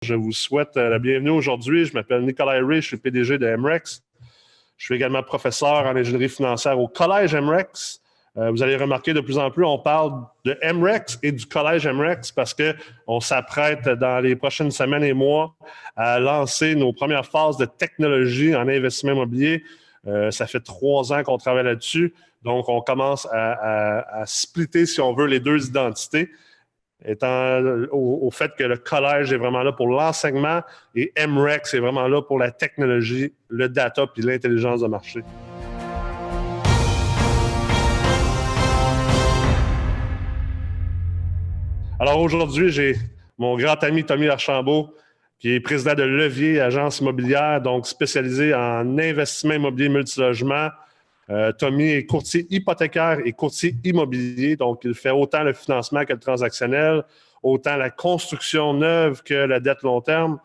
Je vous souhaite la bienvenue aujourd'hui. Je m'appelle Nicolas Ray, je suis PDG de MREX. Je suis également professeur en ingénierie financière au Collège MREX. Vous allez remarquer de plus en plus, on parle de MREX et du Collège MREX parce qu'on s'apprête dans les prochaines semaines et mois à lancer nos premières phases de technologie en investissement immobilier. Ça fait 3 ans qu'on travaille là-dessus. Donc, on commence à splitter, si on veut, les deux identités, étant au fait que le collège est vraiment là pour l'enseignement et MREX est vraiment là pour la technologie, le data puis l'intelligence de marché. Alors aujourd'hui, j'ai mon grand ami Tommy Archambault, qui est président de Levier, agence immobilière, donc spécialisé en investissement immobilier multilogement. Tommy est courtier hypothécaire et courtier immobilier, donc il fait autant le financement que le transactionnel, autant la construction neuve que la dette long terme.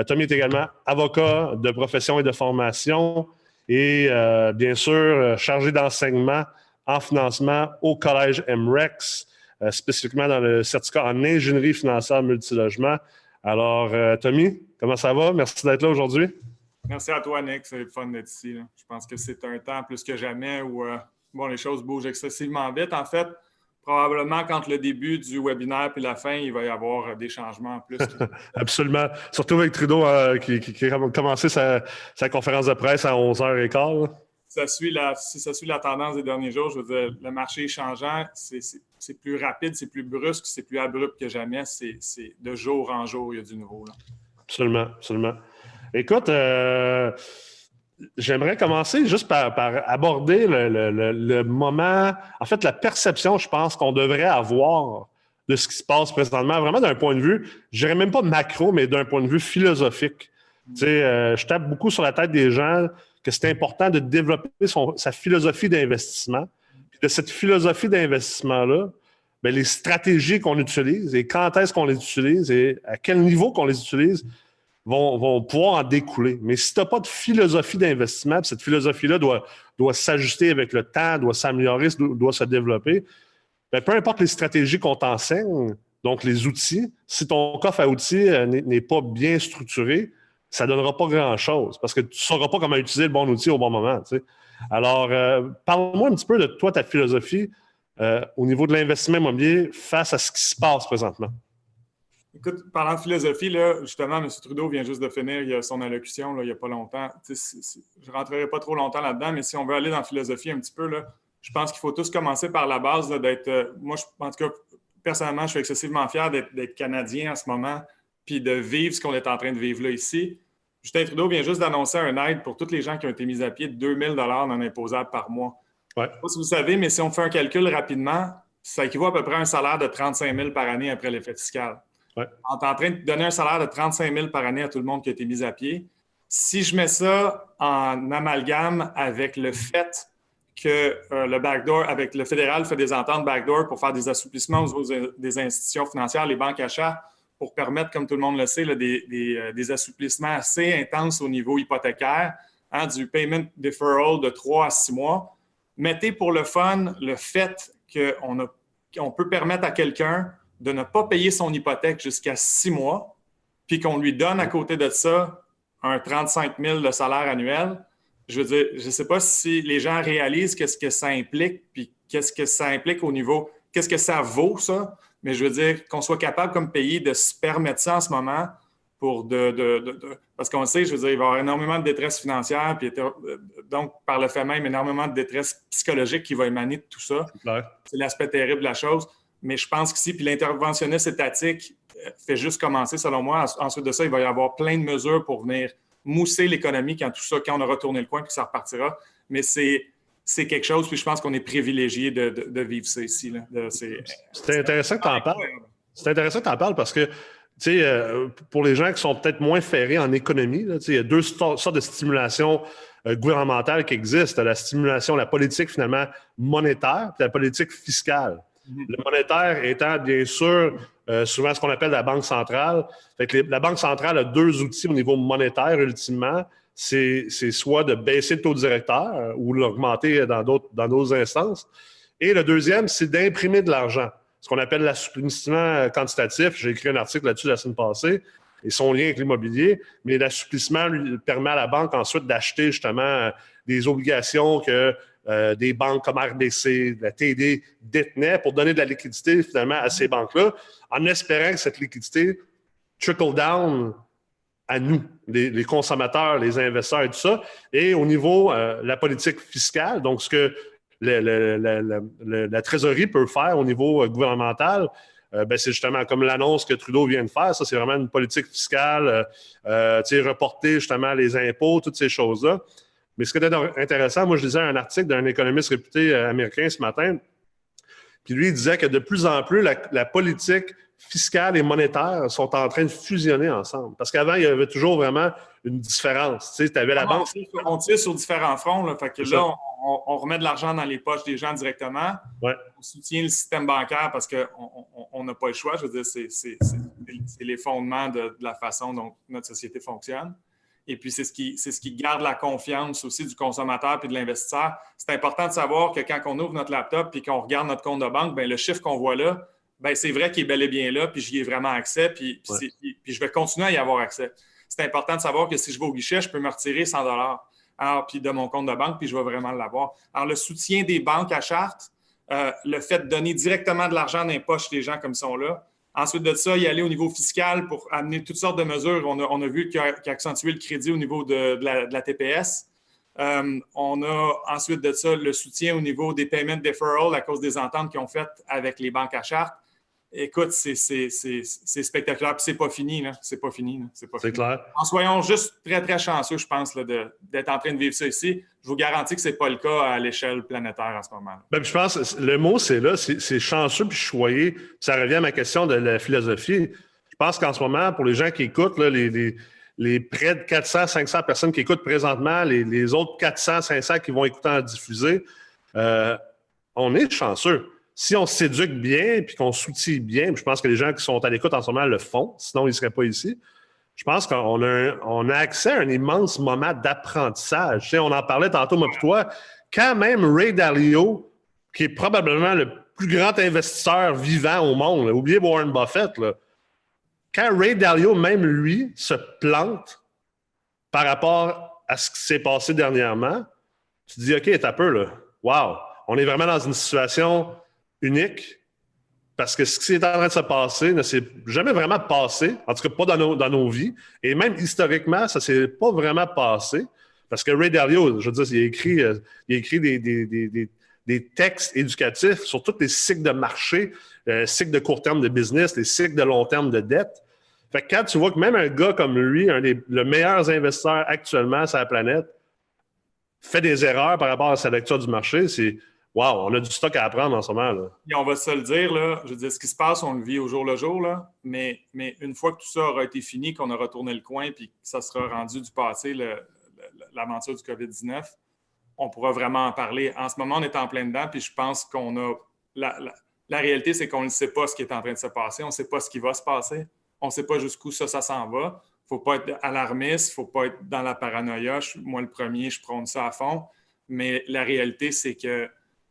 Tommy est également avocat de profession et de formation et bien sûr chargé d'enseignement en financement au Collège MREX, spécifiquement dans le certificat en ingénierie financière multilogement. Alors, Tommy, comment ça va? Merci d'être là aujourd'hui. Merci à toi, Nick. C'est le fun d'être ici, là. Je pense que c'est un temps plus que jamais où les choses bougent excessivement vite. En fait, probablement qu'entre le début du webinaire et la fin, il va y avoir des changements en plus. Absolument. Surtout avec Trudeau qui a commencé sa conférence de presse à 11h15. Si ça suit la tendance des derniers jours, je veux dire, le marché est changeant. C'est plus rapide, c'est plus brusque, c'est plus abrupt que jamais. C'est de jour en jour, il y a du nouveau, là. Absolument, absolument. Écoute, j'aimerais commencer juste par aborder le moment, en fait, la perception, je pense, qu'on devrait avoir de ce qui se passe présentement, vraiment d'un point de vue, je dirais même pas macro, mais d'un point de vue philosophique. Tu sais, je tape beaucoup sur la tête des gens que c'est important de développer sa philosophie d'investissement. Puis de cette philosophie d'investissement-là, bien, les stratégies qu'on utilise et quand est-ce qu'on les utilise et à quel niveau qu'on les utilise, vont pouvoir en découler. Mais si tu n'as pas de philosophie d'investissement, cette philosophie-là doit s'ajuster avec le temps, doit s'améliorer, doit se développer, bien, peu importe les stratégies qu'on t'enseigne, donc les outils, si ton coffre à outils n'est pas bien structuré, ça ne donnera pas grand-chose parce que tu ne sauras pas comment utiliser le bon outil au bon moment. Tu sais. Alors, parle-moi un petit peu de toi, ta philosophie au niveau de l'investissement immobilier face à ce qui se passe présentement. Écoute, parlant de philosophie, là, justement, M. Trudeau vient juste de finir son allocution là, il n'y a pas longtemps. Je ne rentrerai pas trop longtemps là-dedans, mais si on veut aller dans la philosophie un petit peu, là, je pense qu'il faut tous commencer par la base là, d'être... moi, en tout cas, personnellement, je suis excessivement fier d'être Canadien en ce moment puis de vivre ce qu'on est en train de vivre là ici. Justin Trudeau vient juste d'annoncer un aide pour tous les gens qui ont été mis à pied de 2 000 non imposables par mois. Ouais. Je ne sais pas si vous savez, mais si on fait un calcul rapidement, ça équivaut à peu près à un salaire de 35 000 par année après l'effet fiscal. Ouais. On est en train de donner un salaire de 35 000 par année à tout le monde qui a été mis à pied. Si je mets ça en amalgame avec le fait que le backdoor, avec le fédéral fait des ententes backdoor pour faire des assouplissements aux des institutions financières, les banques achats, pour permettre, comme tout le monde le sait, là, des assouplissements assez intenses au niveau hypothécaire, hein, du payment deferral de 3 à 6 mois. Mettez pour le fun le fait qu'on peut permettre à quelqu'un de ne pas payer son hypothèque jusqu'à 6 mois, puis qu'on lui donne à côté de ça un 35 000 de salaire annuel. Je veux dire, je ne sais pas si les gens réalisent qu'est-ce que ça implique, puis qu'est-ce que ça implique au niveau, qu'est-ce que ça vaut, ça, mais je veux dire qu'on soit capable comme pays de se permettre ça en ce moment pour parce qu'on le sait, je veux dire, il va y avoir énormément de détresse financière, puis donc, par le fait même, énormément de détresse psychologique qui va émaner de tout ça. C'est l'aspect terrible de la chose. Mais je pense qu'ici, puis l'interventionniste étatique fait juste commencer, selon moi. Ensuite de ça, il va y avoir plein de mesures pour venir mousser l'économie quand on aura tourné le coin, puis ça repartira. Mais c'est quelque chose, puis je pense qu'on est privilégié de vivre ça ici. Là. C'est intéressant que tu en parles. C'est intéressant que tu en parles parce que, tu sais, pour les gens qui sont peut-être moins ferrés en économie, là, il y a deux sortes de stimulation gouvernementale qui existent. La stimulation, la politique finalement monétaire, puis la politique fiscale. Le monétaire étant, bien sûr, souvent ce qu'on appelle la banque centrale. Fait que la banque centrale a 2 outils au niveau monétaire, ultimement. C'est soit de baisser le taux directeur ou l'augmenter dans d'autres instances. Et le deuxième, c'est d'imprimer de l'argent, ce qu'on appelle l'assouplissement quantitatif. J'ai écrit un article là-dessus la semaine passée. et son lien avec l'immobilier, mais l'assouplissement lui permet à la banque ensuite d'acheter justement des obligations que des banques comme RBC, la TD détenaient pour donner de la liquidité finalement à ces banques-là, en espérant que cette liquidité trickle down à nous, les consommateurs, les investisseurs et tout ça. Et au niveau de la politique fiscale, donc ce que la trésorerie peut faire au niveau gouvernemental, c'est justement comme l'annonce que Trudeau vient de faire. Ça, c'est vraiment une politique fiscale, reporter justement les impôts, toutes ces choses-là. Mais ce qui était intéressant, moi, je lisais un article d'un économiste réputé américain ce matin, puis lui, il disait que de plus en plus, la politique fiscale et monétaire sont en train de fusionner ensemble. Parce qu'avant, il y avait toujours vraiment une différence. Tu sais, tu avais la banque... On tire sur différents fronts. Là, fait que là, on remet de l'argent dans les poches des gens directement. Ouais. On soutient le système bancaire parce qu'on n'a pas le choix. Je veux dire, c'est les fondements de la façon dont notre société fonctionne. Et puis, c'est ce qui garde la confiance aussi du consommateur et de l'investisseur. C'est important de savoir que quand on ouvre notre laptop et qu'on regarde notre compte de banque, bien, le chiffre qu'on voit là, bien, c'est vrai qu'il est bel et bien là, puis j'y ai vraiment accès, puis je vais continuer à y avoir accès. C'est important de savoir que si je vais au guichet, je peux me retirer 100 $ puis de mon compte de banque, puis je vais vraiment l'avoir. Alors, le soutien des banques à charte, le fait de donner directement de l'argent dans les poches des gens comme ils sont là. Ensuite de ça, y aller au niveau fiscal pour amener toutes sortes de mesures. On a vu qu'il a accentué le crédit au niveau de la TPS. On a ensuite de ça le soutien au niveau des payment deferral à cause des ententes qu'ils ont faites avec les banques à charte. Écoute, c'est spectaculaire. Puis c'est pas fini, là. C'est pas fini. C'est clair. En soyons juste très, très chanceux, je pense, là, d'être en train de vivre ça ici. Je vous garantis que c'est pas le cas à l'échelle planétaire en ce moment. Ben, je pense le mot, c'est chanceux puis choyé. Ça revient à ma question de la philosophie. Je pense qu'en ce moment, pour les gens qui écoutent, là, les près de 400, 500 personnes qui écoutent présentement, les autres 400, 500 qui vont écouter en diffusé, on est chanceux. Si on s'éduque bien puis qu'on s'outille bien, je pense que les gens qui sont à l'écoute en ce moment le font, sinon ils ne seraient pas ici. Je pense qu'on a accès à un immense moment d'apprentissage. Tu sais, on en parlait tantôt, moi et toi. Quand même Ray Dalio, qui est probablement le plus grand investisseur vivant au monde, là, oubliez Warren Buffett, là, quand Ray Dalio, même lui, se plante par rapport à ce qui s'est passé dernièrement, tu te dis, OK, t'as peu, là. Wow! On est vraiment dans une situation unique parce que ce qui est en train de se passer ne s'est jamais vraiment passé, en tout cas pas dans nos vies. Et même historiquement, ça ne s'est pas vraiment passé parce que Ray Dalio, je veux dire, il a écrit des textes éducatifs sur tous les cycles de marché, cycles de court terme de business, les cycles de long terme de dette. Fait que quand tu vois que même un gars comme lui, le meilleur investisseur actuellement sur la planète, fait des erreurs par rapport à sa lecture du marché, c'est wow, on a du stock à apprendre en ce moment. Là. Et on va se le dire, là, je veux dire, ce qui se passe, on le vit au jour le jour, là, mais une fois que tout ça aura été fini, qu'on aura tourné le coin puis que ça sera rendu du passé, l'aventure du COVID-19, on pourra vraiment en parler. En ce moment, on est en plein dedans, puis je pense qu'on a... La réalité, c'est qu'on ne sait pas ce qui est en train de se passer, on ne sait pas ce qui va se passer, on ne sait pas jusqu'où ça s'en va. Il ne faut pas être alarmiste, il ne faut pas être dans la paranoïa. Moi, le premier, je prône ça à fond, mais la réalité, c'est que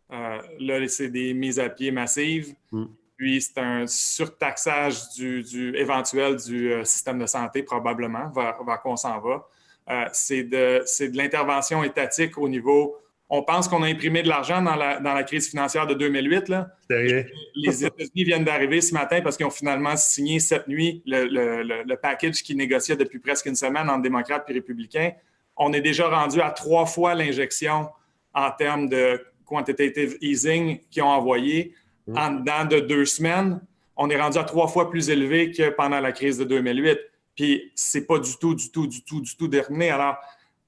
là, c'est des mises à pied massives. Puis, c'est un surtaxage éventuel du système de santé, probablement, vers quoi on s'en va. C'est de l'intervention étatique au niveau... On pense qu'on a imprimé de l'argent dans la crise financière de 2008. Là. Les États-Unis viennent d'arriver ce matin parce qu'ils ont finalement signé cette nuit le package qu'ils négociaient depuis presque une semaine entre démocrates et républicains. On est déjà rendu à 3 fois l'injection en termes de quantitative easing qu'ils ont envoyé en dedans de 2 semaines. On est rendu à 3 fois plus élevé que pendant la crise de 2008. Puis, c'est pas du tout terminé. Alors,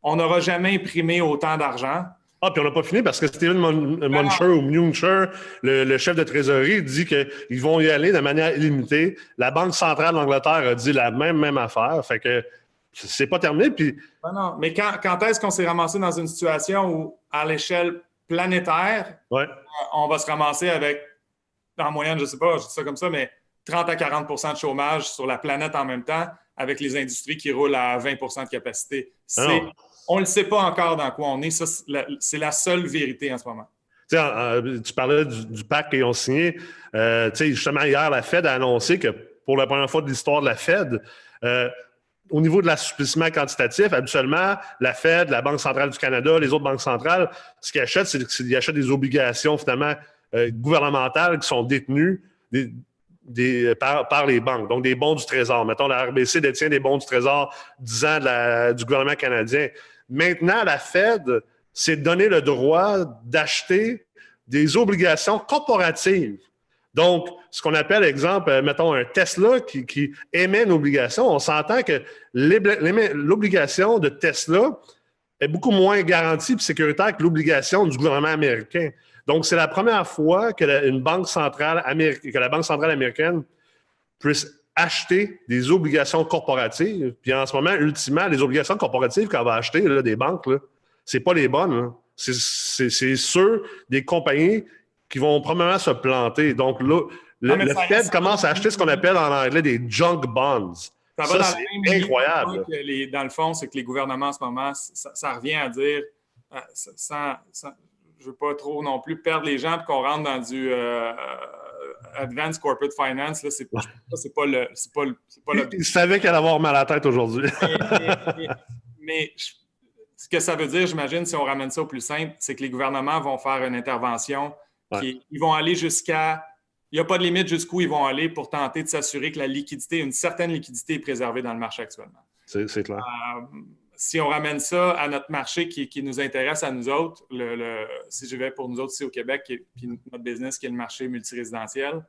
on n'aura jamais imprimé autant d'argent. Ah, puis on n'a pas fini parce que Steven Mnuchin ou Mnuchin, le chef de trésorerie, dit qu'ils vont y aller de manière illimitée. La Banque centrale d'Angleterre a dit la même affaire. Fait que c'est pas terminé. Puis... Non, mais quand est-ce qu'on s'est ramassé dans une situation où, à l'échelle planétaire, on va se ramasser avec, en moyenne, je ne sais pas, je dis ça comme ça, mais 30 à 40 % de chômage sur la planète en même temps avec les industries qui roulent à 20 % de capacité. On ne le sait pas encore dans quoi on est. Ça, c'est la seule vérité en ce moment. Tu parlais du pacte qu'ils ont signé. Justement, hier, la Fed a annoncé que pour la première fois de l'histoire de la Fed. Au niveau de l'assouplissement quantitatif, habituellement, la Fed, la Banque centrale du Canada, les autres banques centrales, ce qu'ils achètent, c'est qu'ils achètent des obligations finalement gouvernementales qui sont détenues par les banques, donc des bons du Trésor. Mettons, la RBC détient des bons du Trésor 10 ans du gouvernement canadien. Maintenant, la Fed s'est donné le droit d'acheter des obligations corporatives. Donc, ce qu'on appelle, exemple, mettons, un Tesla qui émet une obligation, on s'entend que l'obligation de Tesla est beaucoup moins garantie et sécuritaire que l'obligation du gouvernement américain. Donc, c'est la première fois que la Banque centrale américaine puisse acheter des obligations corporatives. Puis en ce moment, ultimement, les obligations corporatives qu'on va acheter là, des banques, là, c'est pas les bonnes. Là. C'est ceux des compagnies qui vont probablement se planter. Donc là, le Fed commence à acheter ce qu'on appelle en anglais des junk bonds. Ça c'est incroyable. Dans le fond, c'est que les gouvernements en ce moment, ça revient à dire, je ne veux pas trop non plus perdre les gens et qu'on rentre dans du Advanced Corporate Finance. Là, c'est pas le. Il savait qu'elle allait avoir mal à la tête aujourd'hui. mais ce que ça veut dire, j'imagine, si on ramène ça au plus simple, c'est que les gouvernements vont faire une intervention ils vont aller jusqu'à... Il n'y a pas de limite jusqu'où ils vont aller pour tenter de s'assurer que une certaine liquidité est préservée dans le marché actuellement. C'est clair. Si on ramène ça à notre marché qui nous intéresse à nous autres, si je vais pour nous autres ici au Québec, puis notre business qui est le marché multirésidentiel,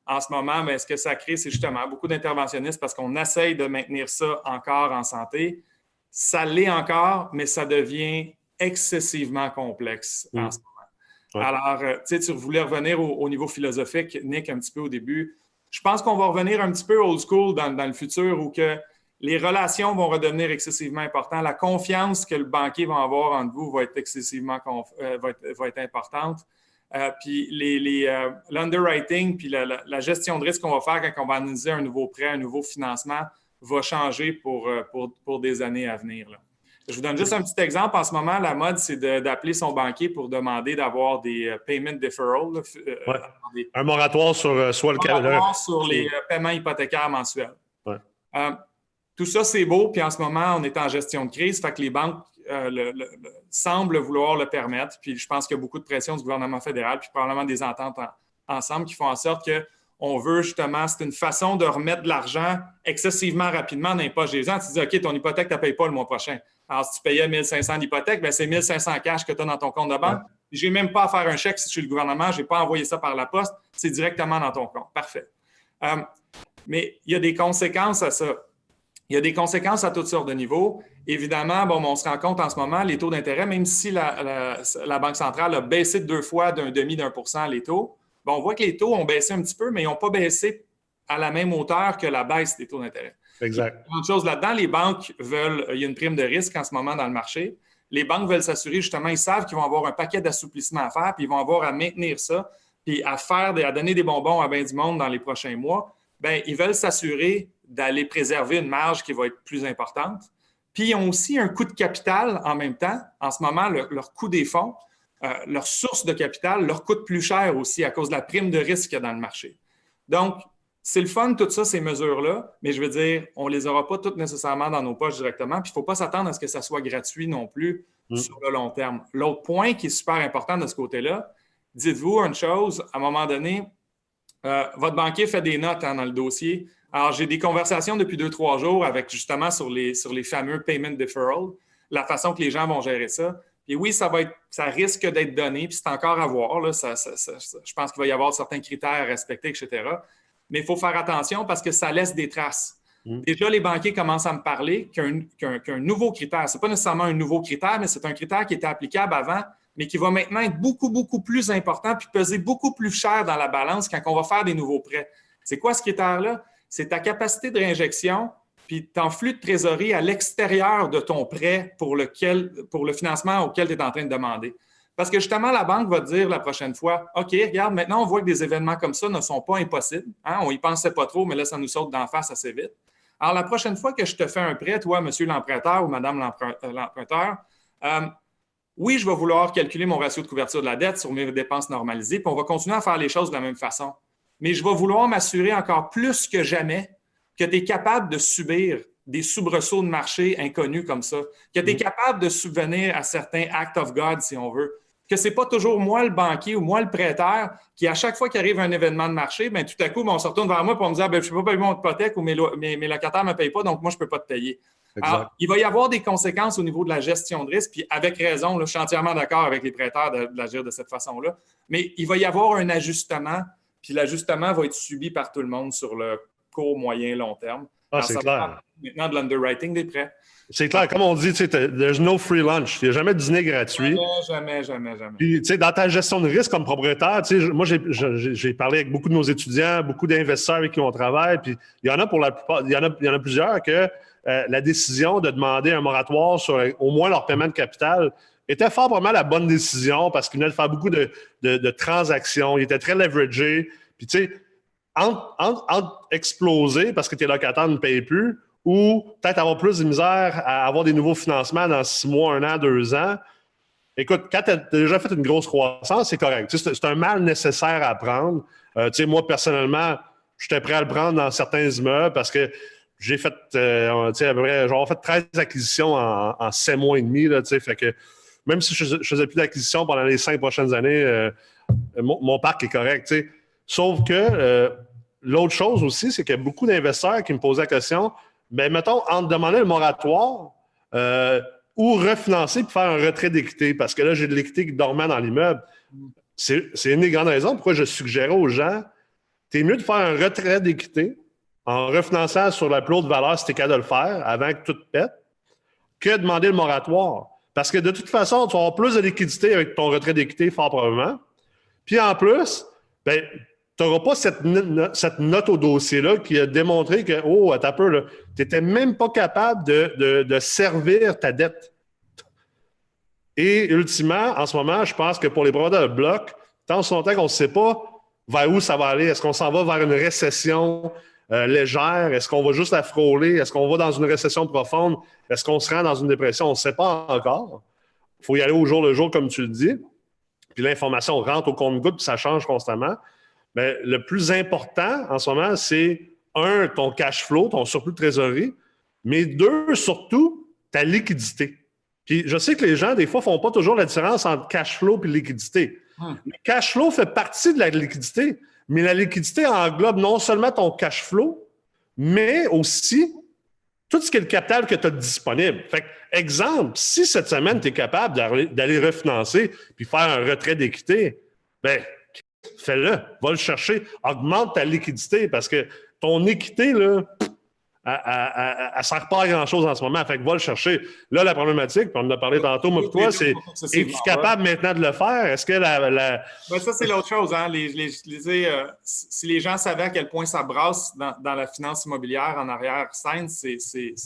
en ce moment, ce que ça crée, c'est justement beaucoup d'interventionnistes parce qu'on essaye de maintenir ça encore en santé. Ça l'est encore, mais ça devient excessivement complexe en ce moment. Ouais. Alors, tu voulais revenir au niveau philosophique, Nick, un petit peu au début. Je pense qu'on va revenir un petit peu old school dans le futur où que les relations vont redevenir excessivement importantes. La confiance que le banquier va avoir entre vous va être excessivement va être importante. Puis l'underwriting, puis la gestion de risque qu'on va faire quand on va analyser un nouveau prêt, un nouveau financement, va changer pour des années à venir. Là. Je vous donne juste un petit exemple. En ce moment, la mode, c'est d'appeler son banquier pour demander d'avoir des payment deferral. Un moratoire sur soit le moratoire sur les paiements hypothécaires mensuels. Ouais. Tout ça, c'est beau. Puis en ce moment, on est en gestion de crise. Fait que les banques semblent vouloir le permettre. Puis je pense qu'il y a beaucoup de pression du gouvernement fédéral, puis probablement des ententes ensemble qui font en sorte qu'on veut justement, c'est une façon de remettre de l'argent excessivement rapidement dans les poches des gens. Tu dis, OK, ton hypothèque, tu ne payes pas le mois prochain. Alors, si tu payais 1 500 d'hypothèque, c'est 1 500 cash que tu as dans ton compte de banque. Ouais. Je n'ai même pas à faire un chèque si je suis le gouvernement. Je n'ai pas envoyé ça par la poste. C'est directement dans ton compte. Parfait. Mais il y a des conséquences à ça. Il y a des conséquences à toutes sortes de niveaux. Évidemment, on se rend compte en ce moment, les taux d'intérêt, même si la Banque centrale a baissé de 2 fois d'0,1% les taux, on voit que les taux ont baissé un petit peu, mais ils n'ont pas baissé à la même hauteur que la baisse des taux d'intérêt. Exact. Il y a une chose là-dedans, les banques il y a une prime de risque en ce moment dans le marché. Les banques veulent s'assurer, justement, ils savent qu'ils vont avoir un paquet d'assouplissements à faire, puis ils vont avoir à maintenir ça, puis à donner des bonbons à bien du monde dans les prochains mois. Ils veulent s'assurer d'aller préserver une marge qui va être plus importante. Puis, ils ont aussi un coût de capital en même temps. En ce moment, leur coût des fonds, leur source de capital leur coûte plus cher aussi à cause de la prime de risque qu'il y a dans le marché. Donc, c'est le fun, tout ça, ces mesures-là, mais je veux dire, on ne les aura pas toutes nécessairement dans nos poches directement, puis il ne faut pas s'attendre à ce que ça soit gratuit non plus sur le long terme. L'autre point qui est super important de ce côté-là, dites-vous une chose, à un moment donné, votre banquier fait des notes dans le dossier. Alors, j'ai des conversations depuis 2-3 jours avec justement sur les fameux payment deferral, la façon que les gens vont gérer ça. Et oui, ça risque d'être donné, puis c'est encore à voir. Là, je pense qu'il va y avoir certains critères à respecter, etc. Mais il faut faire attention parce que ça laisse des traces. Déjà, les banquiers commencent à me parler qu'un nouveau critère, ce n'est pas nécessairement un nouveau critère, mais c'est un critère qui était applicable avant, mais qui va maintenant être beaucoup, beaucoup plus important puis peser beaucoup plus cher dans la balance quand on va faire des nouveaux prêts. C'est quoi ce critère-là? C'est ta capacité de réinjection puis ton flux de trésorerie à l'extérieur de ton prêt pour le financement auquel tu es en train de demander. Parce que justement, la banque va te dire la prochaine fois, OK, regarde, maintenant, on voit que des événements comme ça ne sont pas impossibles. Hein? On n'y pensait pas trop, mais là, ça nous saute d'en face assez vite. Alors, la prochaine fois que je te fais un prêt, toi, monsieur l'emprunteur ou madame l'emprunteur, oui, je vais vouloir calculer mon ratio de couverture de la dette sur mes dépenses normalisées, puis on va continuer à faire les choses de la même façon. mais je vais vouloir m'assurer encore plus que jamais que tu es capable de subir des soubresauts de marché inconnus comme ça, que tu es capable de subvenir à certains acts of God, si on veut, que ce n'est pas toujours moi le banquier ou moi le prêteur qui, à chaque fois qu'il arrive un événement de marché, bien, tout à coup, on se retourne vers moi pour me dire je ne peux pas payer mon hypothèque ou mes locataires ne me payent pas, donc moi, je ne peux pas te payer. Exact. Alors, il va y avoir des conséquences au niveau de la gestion de risque, puis avec raison, là, je suis entièrement d'accord avec les prêteurs d'agir de cette façon-là, mais il va y avoir un ajustement, puis l'ajustement va être subi par tout le monde sur le court, moyen, long terme. Ah, c'est clair. Maintenant, de l'underwriting des prêts. C'est clair. Comme on dit, there's no free lunch. Il n'y a jamais de dîner gratuit. Jamais. Puis, dans ta gestion de risque comme propriétaire, moi, j'ai parlé avec beaucoup de nos étudiants, beaucoup d'investisseurs avec qui on travaille, puis il y en a pour la plupart, il y en a plusieurs que la décision de demander un moratoire sur au moins leur paiement de capital était fort probablement la bonne décision parce qu'ils venaient de faire beaucoup de transactions. Ils étaient très leveragés. Puis, tu sais, entre exploser parce que tes locataires ne payent plus ou peut-être avoir plus de misère à avoir des nouveaux financements dans 6 mois, 1 an, 2 ans. Écoute, quand tu as déjà fait une grosse croissance, c'est correct. Tu sais, c'est un mal nécessaire à prendre. Tu sais, moi, personnellement, j'étais prêt à le prendre dans certains immeubles parce que j'ai fait, tu sais, à peu près, genre, fait 13 acquisitions en 7 mois et demi. Là, tu sais, fait que même si je ne faisais plus d'acquisitions pendant les 5 prochaines années, mon parc est correct. Tu sais. Sauf que l'autre chose aussi, c'est qu'il y a beaucoup d'investisseurs qui me posaient la question, bien, mettons, entre demander le moratoire ou refinancer pour faire un retrait d'équité, parce que là, j'ai de l'équité qui dormait dans l'immeuble. C'est une des grandes raisons pourquoi je suggérais aux gens, t'es mieux de faire un retrait d'équité en refinançant sur la plus haute valeur si t'es capable de le faire avant que tout pète, que de demander le moratoire. Parce que de toute façon, tu vas avoir plus de liquidité avec ton retrait d'équité, fort probablement. Puis en plus, ben, tu n'auras pas cette note au dossier-là qui a démontré que, oh, attends un peu, tu n'étais même pas capable de servir ta dette. Et ultimement, en ce moment, je pense que pour les propriétaires de bloc, tant son temps qu'on ne sait pas vers où ça va aller, est-ce qu'on s'en va vers une récession légère? Est-ce qu'on va juste la frôler? Est-ce qu'on va dans une récession profonde? Est-ce qu'on se rend dans une dépression? On ne sait pas encore. Il faut y aller au jour le jour, comme tu le dis. Puis l'information rentre au compte-gouttes, puis ça change constamment. Mais le plus important en ce moment, c'est un, ton cash flow, ton surplus de trésorerie, mais deux, surtout, ta liquidité. Puis je sais que les gens, des fois, ne font pas toujours la différence entre cash flow et liquidité. Le cash flow fait partie de la liquidité, mais la liquidité englobe non seulement ton cash flow, mais aussi tout ce qui est le capital que tu as disponible. Fait que, exemple, si cette semaine, tu es capable d'aller refinancer puis faire un retrait d'équité, bien, fais-le, va le chercher, augmente ta liquidité parce que ton équité, là, elle ne sert pas à grand-chose en ce moment. Fait que va le chercher. Là, la problématique, puis on en a parlé tantôt, moi et toi, c'est es-tu capable maintenant de le faire? Est-ce que Ben, ça, c'est l'autre chose. Hein? Si les gens savaient à quel point ça brasse dans la finance immobilière en arrière-scène, c'est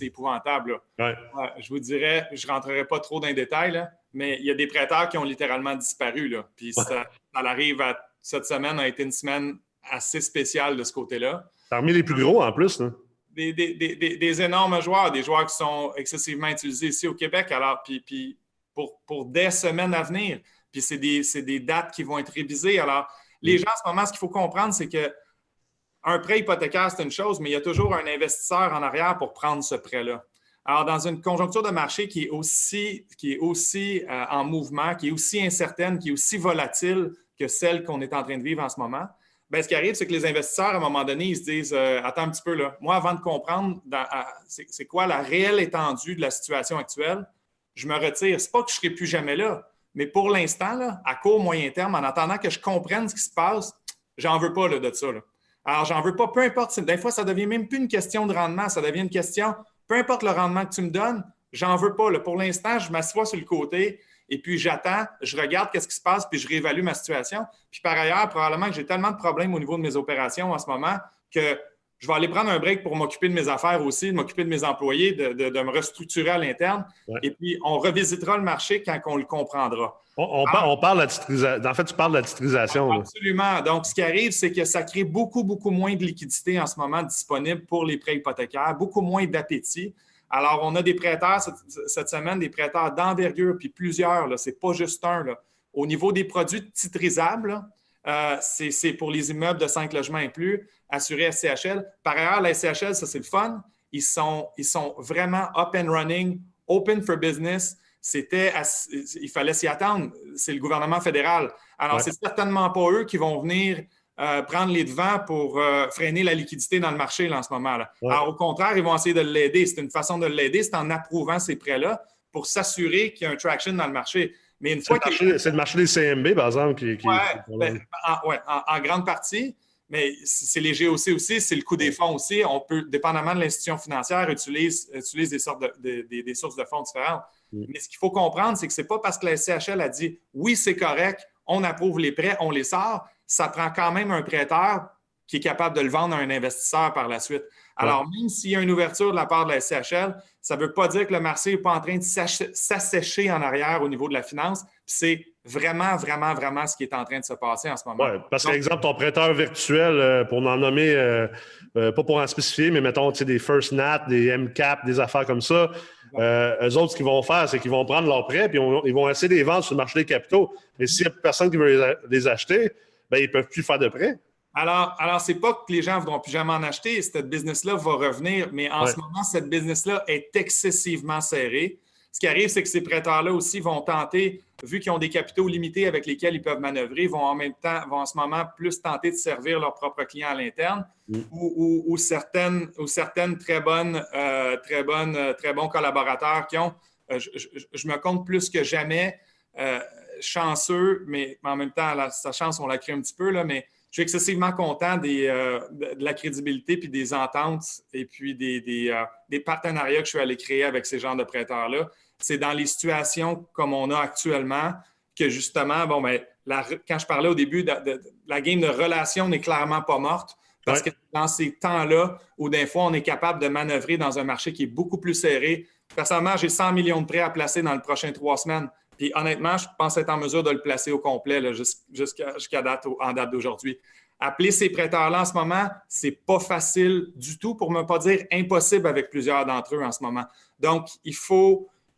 épouvantable. Ouais. Je vous dirais, je ne rentrerai pas trop dans les détails, là, mais il y a des prêteurs qui ont littéralement disparu. Là. Puis ça arrive cette semaine a été une semaine assez spéciale de ce côté-là. Parmi les plus gros, en plus. Là. Des énormes joueurs, des joueurs qui sont excessivement utilisés ici au Québec, alors, puis pour des semaines à venir. Puis c'est des dates qui vont être révisées. Alors, les gens, en ce moment, ce qu'il faut comprendre, c'est qu'un prêt hypothécaire, c'est une chose, mais il y a toujours un investisseur en arrière pour prendre ce prêt-là. Alors, dans une conjoncture de marché qui est aussi en mouvement, qui est aussi incertaine, qui est aussi volatile que celle qu'on est en train de vivre en ce moment, bien, ce qui arrive, c'est que les investisseurs, à un moment donné, ils se disent attends un petit peu, là. Moi, avant de comprendre c'est quoi la réelle étendue de la situation actuelle, je me retire. C'est pas que je ne serai plus jamais là, mais pour l'instant, là, à court, moyen terme, en attendant que je comprenne ce qui se passe, j'en veux pas là, de ça. Là. Alors, j'en veux pas, peu importe. Des fois, ça devient même plus une question de rendement, ça devient une question, peu importe le rendement que tu me donnes, j'en veux pas. Là. Pour l'instant, je m'assois sur le côté. Et puis, j'attends, je regarde qu'est-ce qui se passe, puis je réévalue ma situation. Puis, par ailleurs, probablement que j'ai tellement de problèmes au niveau de mes opérations en ce moment que je vais aller prendre un break pour m'occuper de mes affaires aussi, de m'occuper de mes employés, de me restructurer à l'interne. Ouais. Et puis, on revisitera le marché quand on le comprendra. On parle de la titrisation. En fait, tu parles de la titrisation. Absolument. Là. Donc, ce qui arrive, c'est que ça crée beaucoup, beaucoup moins de liquidité en ce moment disponible pour les prêts hypothécaires, beaucoup moins d'appétit. Alors, on a des prêteurs cette semaine, des prêteurs d'envergure, puis plusieurs, ce n'est pas juste un. Là. Au niveau des produits titrisables, c'est pour les immeubles de 5 logements et plus, assurés SCHL. Par ailleurs, la SCHL, ça, c'est le fun. Ils sont vraiment up and running, open for business. Il fallait s'y attendre. C'est le gouvernement fédéral. Alors, c'est certainement pas eux qui vont venir prendre les devants pour freiner la liquidité dans le marché là, en ce moment. Là. Alors, au contraire, ils vont essayer de l'aider. C'est une façon de l'aider, c'est en approuvant ces prêts-là pour s'assurer qu'il y a un traction dans le marché. Mais une fois c'est le marché des CMB, par exemple, en grande partie. Mais c'est les GOC aussi, c'est le coût des fonds aussi. On peut, dépendamment de l'institution financière, utilise des sources de fonds différentes. Mais ce qu'il faut comprendre, c'est que ce n'est pas parce que la SCHL a dit « oui, c'est correct, on approuve les prêts, on les sort », ça prend quand même un prêteur qui est capable de le vendre à un investisseur par la suite. Alors, même s'il y a une ouverture de la part de la SCHL, ça ne veut pas dire que le marché n'est pas en train de s'assécher en arrière au niveau de la finance. C'est vraiment, vraiment, vraiment ce qui est en train de se passer en ce moment. Oui, parce que, exemple, ton prêteur virtuel, pour en nommer, pas pour en spécifier, mais mettons des First Nat, des MCAP, des affaires comme ça, eux autres, ce qu'ils vont faire, c'est qu'ils vont prendre leurs prêts puis ils vont essayer de les vendre sur le marché des capitaux. Mais s'il n'y a personne qui veut les acheter, ben, ils ne peuvent plus faire de prêts. Alors c'est pas que les gens ne voudront plus jamais en acheter. Cette business-là va revenir, mais en ce moment, cette business-là est excessivement serrée. Ce qui arrive, c'est que ces prêteurs-là aussi vont tenter, vu qu'ils ont des capitaux limités avec lesquels ils peuvent manœuvrer, vont en ce moment plus tenter de servir leurs propres clients à l'interne ou certaines très bons collaborateurs qui ont, je me compte plus que jamais, chanceux, mais en même temps, sa chance, on la crée un petit peu, là, mais je suis excessivement content de la crédibilité puis des ententes et puis des partenariats que je suis allé créer avec ces genres de prêteurs-là. C'est dans les situations comme on a actuellement que justement, quand je parlais au début, la game de relation n'est clairement pas morte parce que dans ces temps-là où des fois on est capable de manœuvrer dans un marché qui est beaucoup plus serré. Personnellement, j'ai 100 millions de prêts à placer dans les prochaines 3 semaines. Puis honnêtement, je pense être en mesure de le placer au complet là, jusqu'à date d'aujourd'hui. Appeler ces prêteurs-là en ce moment, c'est pas facile du tout, pour ne pas dire impossible avec plusieurs d'entre eux en ce moment. Donc,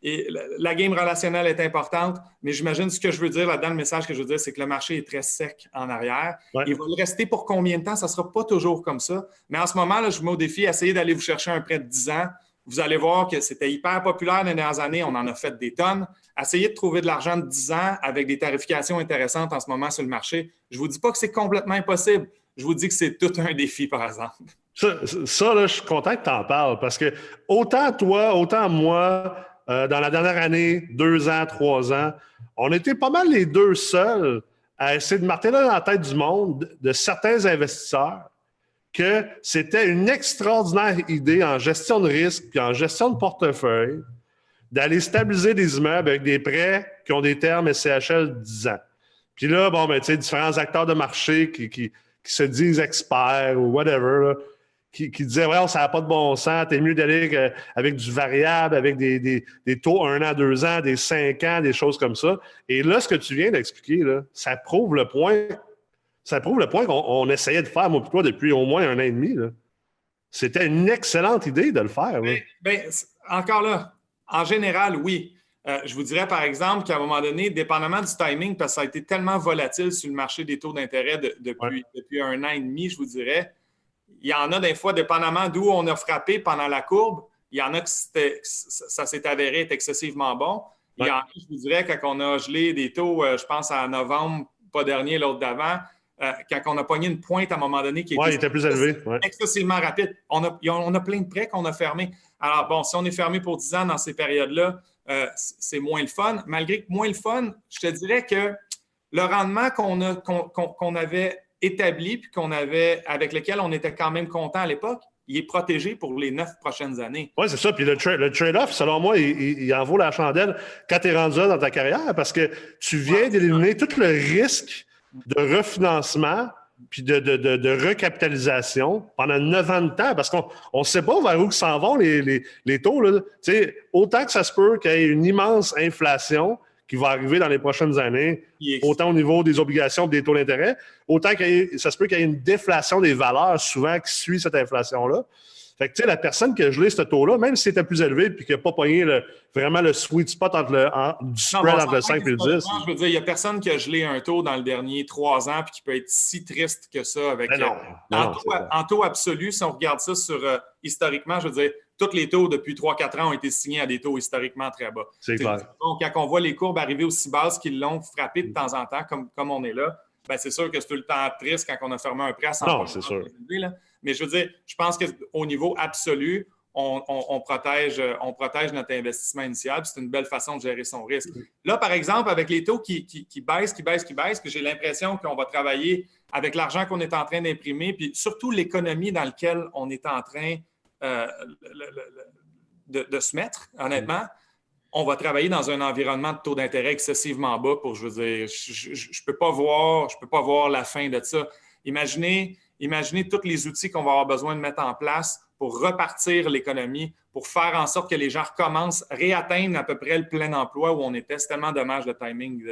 la game relationnelle est importante, mais j'imagine ce que je veux dire là-dedans, le message que je veux dire, c'est que le marché est très sec en arrière. Il va le rester pour combien de temps? Ça ne sera pas toujours comme ça. Mais en ce moment, là, je vous mets au défi, essayez d'aller vous chercher un prêt de 10 ans. Vous allez voir que c'était hyper populaire les dernières années. On en a fait des tonnes. Essayez de trouver de l'argent de 10 ans avec des tarifications intéressantes en ce moment sur le marché. Je ne vous dis pas que c'est complètement impossible. Je vous dis que c'est tout un défi, par exemple. Ça là, je suis content que tu en parles parce que autant toi, autant moi, dans la dernière année, 2 ans, 3 ans, on était pas mal les deux seuls à essayer de marteler dans la tête du monde de certains investisseurs que c'était une extraordinaire idée en gestion de risque puis en gestion de portefeuille d'aller stabiliser des immeubles avec des prêts qui ont des termes SCHL 10 ans. Puis là, différents acteurs de marché qui se disent experts ou whatever, là, qui disaient « Ouais, ça n'a pas de bon sens, t'es mieux d'aller avec du variable, avec des taux 1 an, 2 ans, des 5 ans, des choses comme ça. » Et là, ce que tu viens d'expliquer, là, ça prouve le point qu'on essayait de faire, moi et toi, depuis au moins 1 an et demi. Là. C'était une excellente idée de le faire. Encore là, en général, oui. Je vous dirais, par exemple, qu'à un moment donné, dépendamment du timing, parce que ça a été tellement volatile sur le marché des taux d'intérêt depuis 1 an et demi, je vous dirais, il y en a des fois, dépendamment d'où on a frappé pendant la courbe, il y en a que ça s'est avéré être excessivement bon. Il y en a, je vous dirais, quand on a gelé des taux, je pense à novembre, pas dernier, l'autre d'avant, quand on a pogné une pointe à un moment donné qui était plus élevé. Excessivement rapide. On a plein de prêts qu'on a fermés. Alors, bon, si on est fermé pour 10 ans dans ces périodes-là, c'est moins le fun. Malgré que moins le fun, je te dirais que le rendement qu'on avait établi puis avec lequel on était quand même content à l'époque, il est protégé pour les 9 prochaines années. Oui, c'est ça. Puis le trade-off, selon moi, il en vaut la chandelle quand tu es rendu là dans ta carrière parce que tu viens d'éliminer tout le risque de refinancement puis de recapitalisation pendant 9 ans de temps parce qu'on ne sait pas vers où s'en vont les taux. Là. Autant que ça se peut qu'il y ait une immense inflation qui va arriver dans les prochaines années, autant au niveau des obligations et des taux d'intérêt, autant ça se peut qu'il y ait une déflation des valeurs souvent qui suit cette inflation-là. Fait que, tu sais, la personne qui a gelé ce taux-là, même si c'était plus élevé puis qui n'a pas pogné vraiment le sweet spot du spread entre le 5 et le 10. Je veux dire, il n'y a personne qui a gelé un taux dans le dernier 3 ans puis qui peut être si triste que ça. Avec, en taux absolu, si on regarde ça historiquement, je veux dire, tous les taux depuis 3-4 ans ont été signés à des taux historiquement très bas. C'est clair. Donc, quand on voit les courbes arriver aussi basses qu'ils l'ont frappé de temps en temps, comme on est là, ben c'est sûr que c'est tout le temps triste quand on a fermé un prêt à 100%. Non, c'est sûr. Mais je veux dire, je pense qu'au niveau absolu, on protège notre investissement initial. C'est une belle façon de gérer son risque. Là, par exemple, avec les taux qui baissent, puis j'ai l'impression qu'on va travailler avec l'argent qu'on est en train d'imprimer, puis surtout l'économie dans laquelle on est en train de se mettre, honnêtement. On va travailler dans un environnement de taux d'intérêt excessivement bas pour, je veux dire, je peux pas voir la fin de ça. Imaginez tous les outils qu'on va avoir besoin de mettre en place pour repartir l'économie, pour faire en sorte que les gens recommencent, réatteignent à peu près le plein emploi où on était. C'est tellement dommage le timing.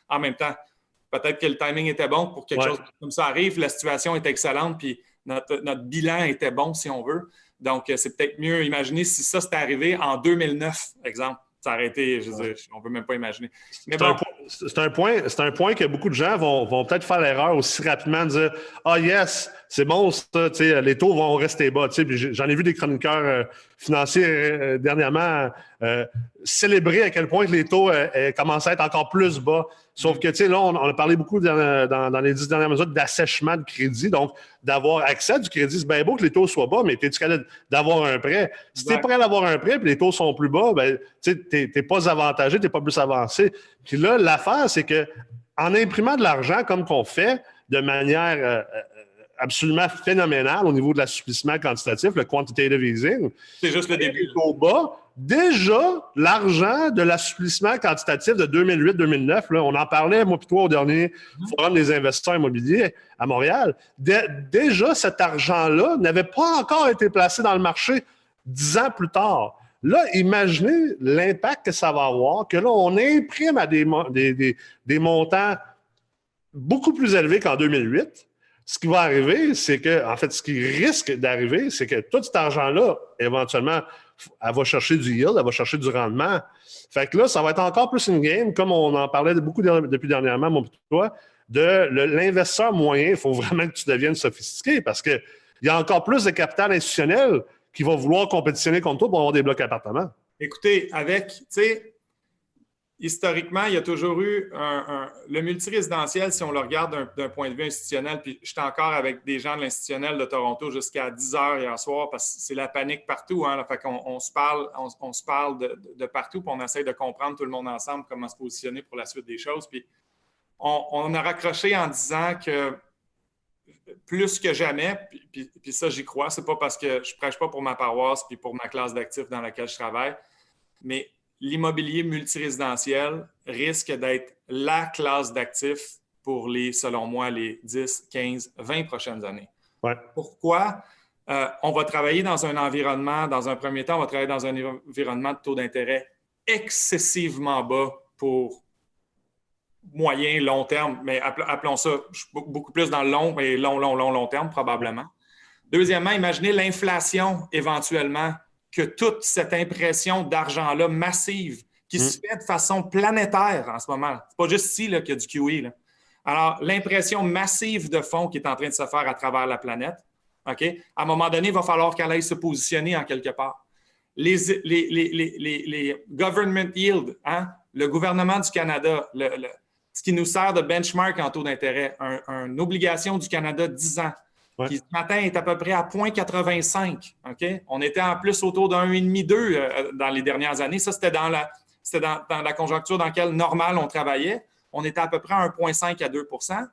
En même temps, peut-être que le timing était bon pour quelque chose comme ça arrive. La situation est excellente, puis notre bilan était bon, si on veut. Donc, c'est peut-être mieux. Imaginez si ça s'était arrivé en 2009, exemple. Ça aurait été, je veux dire, on ne peut même pas imaginer. Mais bon. C'est un point que beaucoup de gens vont peut-être faire l'erreur aussi rapidement de dire « Ah yes, c'est bon, ça, les taux vont rester bas. » J'en ai vu des chroniqueurs financiers dernièrement célébrer à quel point les taux commencent à être encore plus bas. Sauf que, là, on a parlé beaucoup dans les 10 dernières mesures d'assèchement de crédit. Donc, d'avoir accès à du crédit, c'est bien beau que les taux soient bas, mais es-tu capable d'avoir un prêt? Si tu es prêt à avoir un prêt et les taux sont plus bas, ben, tu n'es pas avantagé, tu n'es pas plus avancé. Puis là, l'affaire, c'est que en imprimant de l'argent comme qu'on fait de manière absolument phénoménale au niveau de l'assouplissement quantitatif, le quantitative easing, c'est juste le début. Au bas, déjà, l'argent de l'assouplissement quantitatif de 2008-2009, là, on en parlait, moi et toi, au dernier Forum des investisseurs immobiliers à Montréal. Déjà, cet argent-là n'avait pas encore été placé dans le marché 10 ans plus tard. Là, imaginez l'impact que ça va avoir, que là, on imprime à des montants beaucoup plus élevés qu'en 2008. Ce qui va arriver, c'est que, en fait, ce qui risque d'arriver, c'est que tout cet argent-là, éventuellement, elle va chercher du yield, elle va chercher du rendement. Fait que là, ça va être encore plus une game, comme on en parlait beaucoup depuis dernièrement, mon petit toi, de l'investisseur moyen. Il faut vraiment que tu deviennes sophistiqué parce qu'il y a encore plus de capital institutionnel qui va vouloir compétitionner contre toi pour avoir des blocs appartements. Écoutez, historiquement, il y a toujours eu le multirésidentiel, si on le regarde d'un point de vue institutionnel, puis j'étais encore avec des gens de l'institutionnel de Toronto jusqu'à 10 heures hier soir parce que c'est la panique partout. Hein, là, fait qu'on se parle de partout, puis on essaie de comprendre tout le monde ensemble comment se positionner pour la suite des choses. Puis on a raccroché en disant que plus que jamais, puis ça, j'y crois, c'est pas parce que je prêche pas pour ma paroisse puis pour ma classe d'actifs dans laquelle je travaille, mais l'immobilier multirésidentiel risque d'être la classe d'actifs pour selon moi, les 10, 15, 20 prochaines années. Ouais. Pourquoi? On va travailler dans un environnement, dans un premier temps, on va travailler dans un environnement de taux d'intérêt excessivement bas pour moyen, long terme, mais appelons ça beaucoup plus dans le long et long terme probablement. Deuxièmement, imaginez l'inflation éventuellement, que toute cette impression d'argent-là massive qui se fait de façon planétaire en ce moment. C'est pas juste ici qu'il y a du QE. Là. Alors, l'impression massive de fonds qui est en train de se faire à travers la planète, OK? À un moment donné, il va falloir qu'elle aille se positionner en quelque part. Les government yield, hein? Le gouvernement du Canada, ce qui nous sert de benchmark en taux d'intérêt, une obligation du Canada 10 ans, qui ce matin est à peu près à 0,85. Okay? On était en plus autour d'un 1,5-2 dans les dernières années. Ça, c'était dans la conjoncture dans laquelle, normal, on travaillait. On était à peu près à 1,5 à 2 %.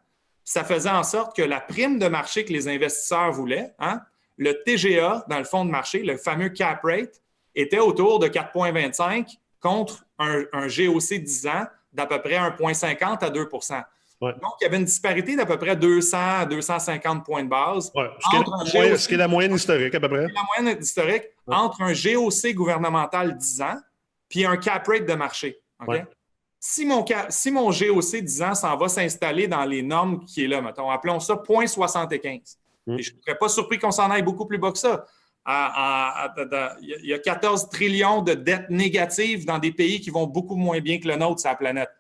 Ça faisait en sorte que la prime de marché que les investisseurs voulaient, hein, le TGA dans le fonds de marché, le fameux cap rate, était autour de 4,25 contre un GOC 10 ans d'à peu près 1,50 à 2 %. Ouais. Donc, il y avait une disparité d'à peu près 200 à 250 points de base. Ouais. Ce qui est la moyenne historique, à peu près. La moyenne historique entre un GOC gouvernemental 10 ans puis un cap rate de marché. Okay? Ouais. Si mon GOC 10 ans s'en va s'installer dans les normes qui est là, mettons, appelons ça 0,75. Et je ne serais pas surpris qu'on s'en aille beaucoup plus bas que ça. Il y a 14 trillions de dettes négatives dans des pays qui vont beaucoup moins bien que le nôtre sur la planète.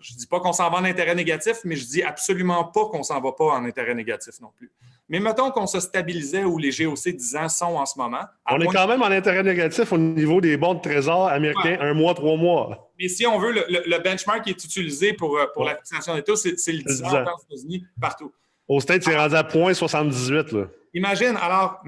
Je ne dis pas qu'on s'en va en intérêt négatif, mais je dis absolument pas qu'on ne s'en va pas en intérêt négatif non plus. Mais mettons qu'on se stabilisait où les GOC 10 ans sont en ce moment. On est quand même en intérêt négatif au niveau des bons de trésor américains, 1 mois, 3 mois. Mais si on veut, le benchmark qui est utilisé pour la fixation des taux, c'est le 10 ans aux États-Unis, partout. Aux States, c'est rendu à 0,78. Là. Imagine, alors,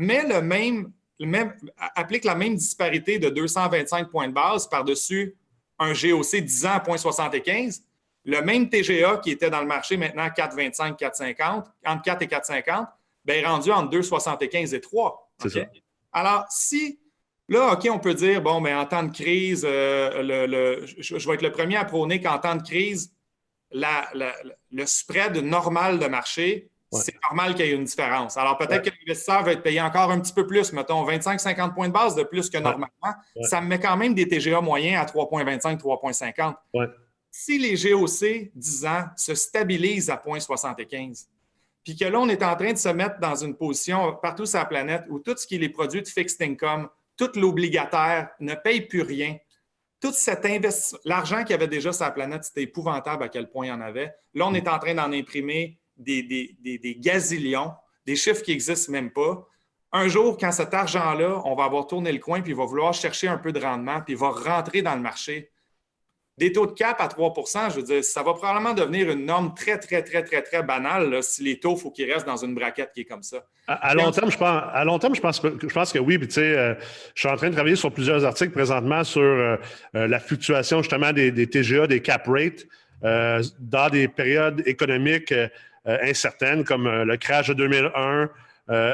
applique la même disparité de 225 points de base par-dessus un GOC 10 ans à 0,75. Le même TGA qui était dans le marché maintenant à 4,25, 4,50, entre 4 et 4,50, bien, est rendu entre 2,75 et 3. C'est ça. Alors, si, là, OK, on peut dire, bon, mais en temps de crise, je vais être le premier à prôner qu'en temps de crise, le spread normal de marché, c'est normal qu'il y ait une différence. Alors, peut-être que l'investisseur va être payé encore un petit peu plus, mettons 25-50 points de base de plus que normalement. Ça me met quand même des TGA moyens à 3,25, 3,50. Si les GOC 10 ans se stabilisent à 0,75, puis que là, on est en train de se mettre dans une position partout sur la planète où tout ce qui est les produits de fixed income, tout l'obligataire ne paye plus rien. Tout cet investissement, l'argent qu'il y avait déjà sur la planète, c'était épouvantable à quel point il y en avait. Là, on est en train d'en imprimer des gazillions, des chiffres qui n'existent même pas. Un jour, quand cet argent-là, on va avoir tourné le coin, puis il va vouloir chercher un peu de rendement, puis il va rentrer dans le marché. Des taux de cap à 3 je veux dire, ça va probablement devenir une norme très, très, très, très, très banale là, si les taux, il faut qu'ils restent dans une braquette qui est comme ça. À long terme, je pense que oui. Puis, tu sais, je suis en train de travailler sur plusieurs articles présentement sur la fluctuation justement des TGA, des cap rates dans des périodes économiques incertaines comme le crash de 2001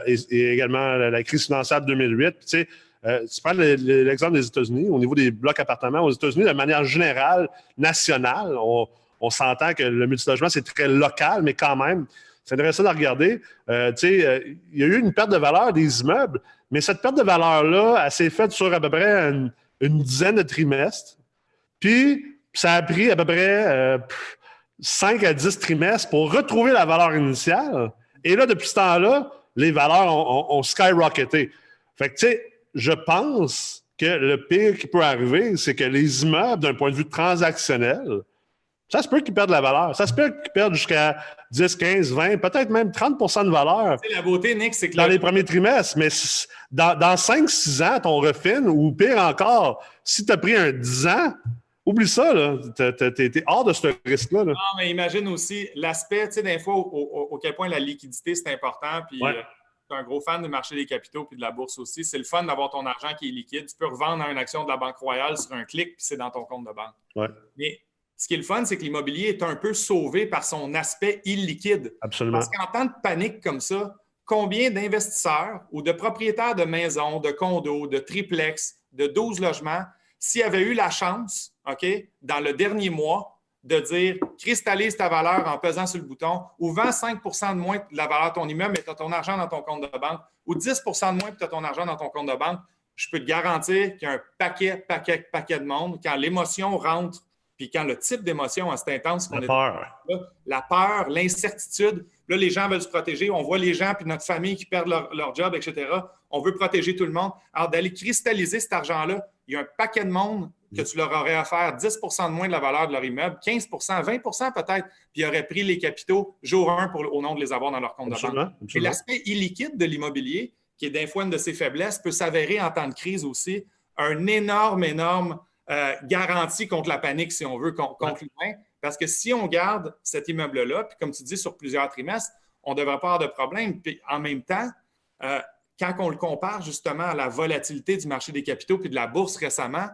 et également la crise financière de 2008. Puis, tu sais, tu prends l'exemple des États-Unis, au niveau des blocs appartements, aux États-Unis, de manière générale, nationale, on s'entend que le multilogement, c'est très local, mais quand même, c'est intéressant de regarder. Tu sais, il y a eu une perte de valeur des immeubles, mais cette perte de valeur-là, elle s'est faite sur à peu près une dizaine de trimestres. Puis, ça a pris à peu près 5 à 10 trimestres pour retrouver la valeur initiale. Et là, depuis ce temps-là, les valeurs ont skyrocketé. Fait que, tu sais, je pense que le pire qui peut arriver, c'est que les immeubles, d'un point de vue transactionnel, ça se peut qu'ils perdent la valeur. Ça se peut qu'ils perdent jusqu'à 10, 15, 20, peut-être même 30 de valeur. La beauté, Nick, c'est que dans les premiers trimestres. Mais dans 5-6 ans, ton refine, ou pire encore, si tu as pris un 10 ans, oublie ça, là. T'es hors de ce risque-là. Là. Non, mais imagine aussi l'aspect, tu sais, des fois, au quel point la liquidité, c'est important. Puis, tu es un gros fan du marché des capitaux puis de la bourse aussi. C'est le fun d'avoir ton argent qui est liquide. Tu peux revendre une action de la Banque Royale sur un clic, puis c'est dans ton compte de banque. Mais ce qui est le fun, c'est que l'immobilier est un peu sauvé par son aspect illiquide. Absolument. Parce qu'en temps de panique comme ça, combien d'investisseurs ou de propriétaires de maisons, de condos, de triplex, de 12 logements, s'ils avaient eu la chance, OK, dans le dernier mois, de dire cristallise ta valeur en pesant sur le bouton ou vends 5 de moins de la valeur de ton immeuble, mais tu as ton argent dans ton compte de banque, ou 10 de moins, puis tu as ton argent dans ton compte de banque, je peux te garantir qu'il y a un paquet de monde, quand l'émotion rentre, puis quand le type d'émotion est intense, la peur, l'incertitude, là, les gens veulent se protéger, on voit les gens, puis notre famille qui perdent leur job, etc. On veut protéger tout le monde. Alors, d'aller cristalliser cet argent-là, il y a un paquet de monde que tu leur aurais offert 10 de moins de la valeur de leur immeuble, 15 20 peut-être, puis ils auraient pris les capitaux jour 1 au nom de les avoir dans leur compte de banque. Et l'aspect illiquide de l'immobilier, qui est d'un fois une de ses faiblesses, peut s'avérer en temps de crise aussi un énorme garantie contre la panique, si on veut, contre l'humain. Parce que si on garde cet immeuble-là, puis comme tu dis, sur plusieurs trimestres, on ne devrait pas avoir de problème. Puis en même temps, quand on le compare justement à la volatilité du marché des capitaux puis de la bourse récemment,